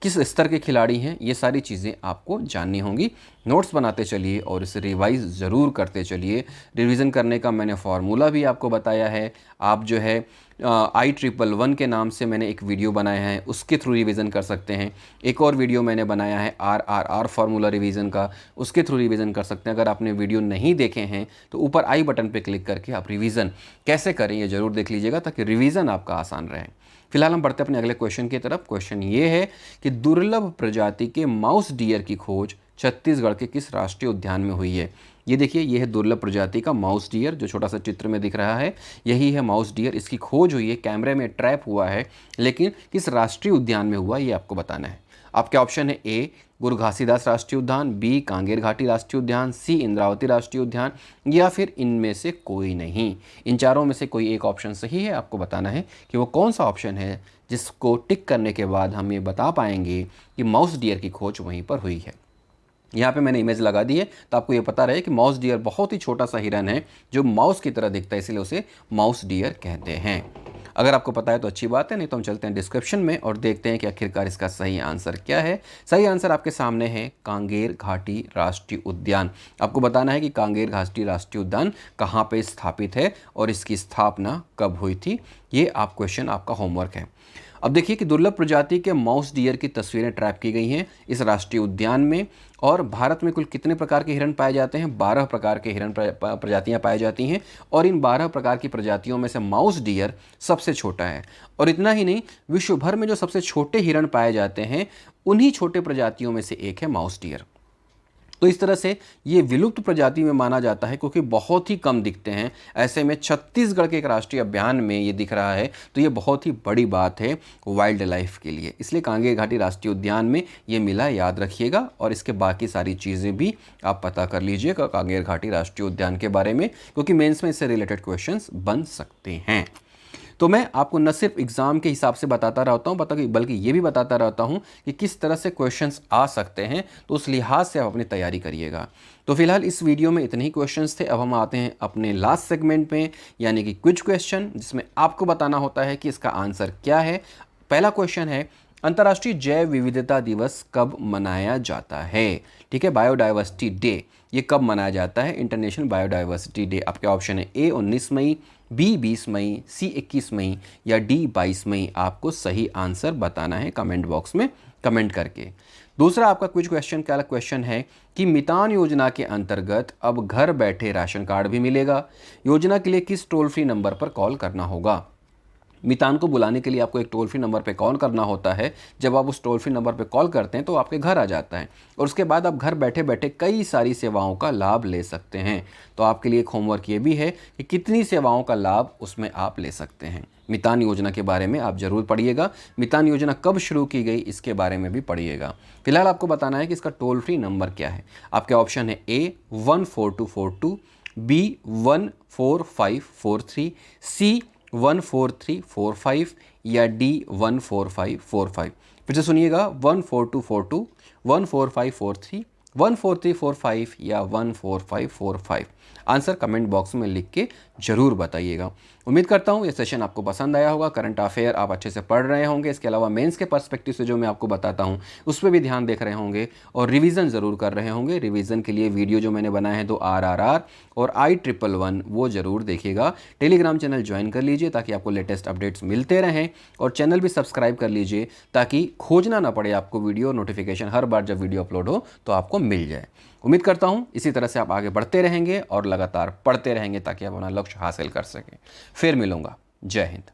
किस स्तर के खिलाड़ी हैं, ये सारी चीज़ें आपको जाननी होंगी। नोट्स बनाते चलिए और इसे रिवाइज़ ज़रूर करते चलिए। रिवीजन करने का मैंने फार्मूला भी आपको बताया है। आप जो है IEEE के नाम से मैंने एक वीडियो बनाया है, उसके थ्रू रिवीजन कर सकते हैं। एक और वीडियो मैंने बनाया है RRR फार्मूला रिवीजन का, उसके थ्रू रिवीजन कर सकते हैं। अगर आपने वीडियो नहीं देखे हैं तो ऊपर आई बटन पर क्लिक करके आप रिवीजन कैसे करें ये ज़रूर देख लीजिएगा, ताकि रिवीजन आपका आसान रहे। फिलहाल हम बढ़ते हैं अपने अगले क्वेश्चन की तरफ। क्वेश्चन ये है कि दुर्लभ प्रजाति के माउस डियर की खोज छत्तीसगढ़ के किस राष्ट्रीय उद्यान में हुई है? ये देखिए, ये है दुर्लभ प्रजाति का माउस डियर, जो छोटा सा चित्र में दिख रहा है, यही है माउस डियर। इसकी खोज हुई है, कैमरे में ट्रैप हुआ है, लेकिन किस राष्ट्रीय उद्यान में हुआ ये आपको बताना है। आपके ऑप्शन है ए गुरु घासीदास राष्ट्रीय उद्यान, बी कांगेर घाटी राष्ट्रीय उद्यान, सी इंद्रावती राष्ट्रीय उद्यान या फिर इनमें से कोई नहीं। इन चारों में से कोई एक ऑप्शन सही है। आपको बताना है कि वो कौन सा ऑप्शन है जिसको टिक करने के बाद हम ये बता पाएंगे कि माउस डियर की खोज वहीं पर हुई है। यहाँ पे मैंने इमेज लगा दी है तो आपको ये पता रहे कि माउस डियर बहुत ही छोटा सा हिरन है जो माउस की तरह दिखता है, इसलिए उसे माउस डियर कहते हैं। अगर आपको पता है तो अच्छी बात है, नहीं तो हम चलते हैं डिस्क्रिप्शन में और देखते हैं कि आखिरकार इसका सही आंसर क्या है। सही आंसर आपके सामने है कांगेर घाटी राष्ट्रीय उद्यान। आपको बताना है कि कांगेर घाटी राष्ट्रीय उद्यान कहाँ पे स्थापित है और इसकी स्थापना कब हुई थी। ये आप क्वेश्चन आपका होमवर्क है। अब देखिए कि दुर्लभ प्रजाति के माउस डियर की तस्वीरें ट्रैप की गई हैं इस राष्ट्रीय उद्यान में। और भारत में कुल कितने प्रकार के हिरन पाए जाते हैं? 12 प्रकार के हिरन प्रजातियां पाई जाती हैं और इन 12 प्रकार की प्रजातियों में से माउस डियर सबसे छोटा है। और इतना ही नहीं, विश्व भर में जो सबसे छोटे हिरन पाए जाते हैं उन्हीं छोटे प्रजातियों में से एक है माउस डियर। तो इस तरह से ये विलुप्त प्रजाति में माना जाता है क्योंकि बहुत ही कम दिखते हैं। ऐसे में छत्तीसगढ़ के एक राष्ट्रीय अभियान में ये दिख रहा है तो ये बहुत ही बड़ी बात है वाइल्ड लाइफ के लिए। इसलिए कांगेर घाटी राष्ट्रीय उद्यान में ये मिला, याद रखिएगा। और इसके बाकी सारी चीज़ें भी आप पता कर लीजिएगा कांगेर घाटी राष्ट्रीय उद्यान के बारे में, क्योंकि मेंस में इससे रिलेटेड क्वेश्चंस बन सकते हैं। तो मैं आपको न सिर्फ एग्ज़ाम के हिसाब से बताता रहता हूँ बल्कि ये भी बताता रहता हूँ कि किस तरह से क्वेश्चंस आ सकते हैं, तो उस लिहाज से आप अपनी तैयारी करिएगा। तो फिलहाल इस वीडियो में इतने ही क्वेश्चंस थे। अब हम आते हैं अपने लास्ट सेगमेंट में, यानी कि क्विज क्वेश्चन, जिसमें आपको बताना होता है कि इसका आंसर क्या है। पहला क्वेश्चन है, अंतर्राष्ट्रीय जैव विविधता दिवस कब मनाया जाता है? ठीक है, बायोडाइवर्सिटी डे ये कब मनाया जाता है? International biodiversity day. आपके ऑप्शन है ए 19 मई, बी 20 मई, सी 21 मई या डी 22 मई। आपको सही आंसर बताना है कमेंट बॉक्स में कमेंट करके। दूसरा आपका क्विज क्वेश्चन क्या क्वेश्चन है कि मितान योजना के अंतर्गत अब घर बैठे राशन कार्ड भी मिलेगा। योजना के लिए किस टोल फ्री नंबर पर कॉल करना होगा? मितान को बुलाने के लिए आपको एक टोल फ्री नंबर पे कॉल करना होता है। जब आप उस टोल फ्री नंबर पे कॉल करते हैं तो आपके घर आ जाता है और उसके बाद आप घर बैठे बैठे कई सारी सेवाओं का लाभ ले सकते हैं। तो आपके लिए एक होमवर्क ये भी है कि कितनी सेवाओं का लाभ उसमें आप ले सकते हैं। मितान योजना के बारे में आप ज़रूर पढ़िएगा। मितान योजना कब शुरू की गई इसके बारे में भी पढ़िएगा। फिलहाल आपको बताना है कि इसका टोल फ्री नंबर क्या है। आपके ऑप्शन है ए 14242, बी 14543, सी 14345 या डी 14545। फिर से सुनिएगा 14242, 14543, 14345 या 14545। आंसर कमेंट बॉक्स में लिख के ज़रूर बताइएगा। उम्मीद करता हूँ ये सेशन आपको पसंद आया होगा। करंट अफेयर आप अच्छे से पढ़ रहे होंगे। इसके अलावा मेंस के पर्सपेक्टिव से जो मैं आपको बताता हूँ उस पर भी ध्यान देख रहे होंगे और रिवीजन ज़रूर कर रहे होंगे। रिवीजन के लिए वीडियो जो मैंने बनाए हैं 2 RRR और I111 वो ज़रूर देखिएगा। टेलीग्राम चैनल ज्वाइन कर लीजिए ताकि आपको लेटेस्ट अपडेट्स मिलते रहें और चैनल भी सब्सक्राइब कर लीजिए ताकि खोजना ना पड़े आपको वीडियो नोटिफिकेशन हर बार जब वीडियो अपलोड हो तो आपको मिल जाए। उम्मीद करता हूँ इसी तरह से आप आगे बढ़ते रहेंगे और लगातार पढ़ते रहेंगे ताकि आप अपना लक्ष्य हासिल कर सकें। फिर मिलूंगा। जय हिंद।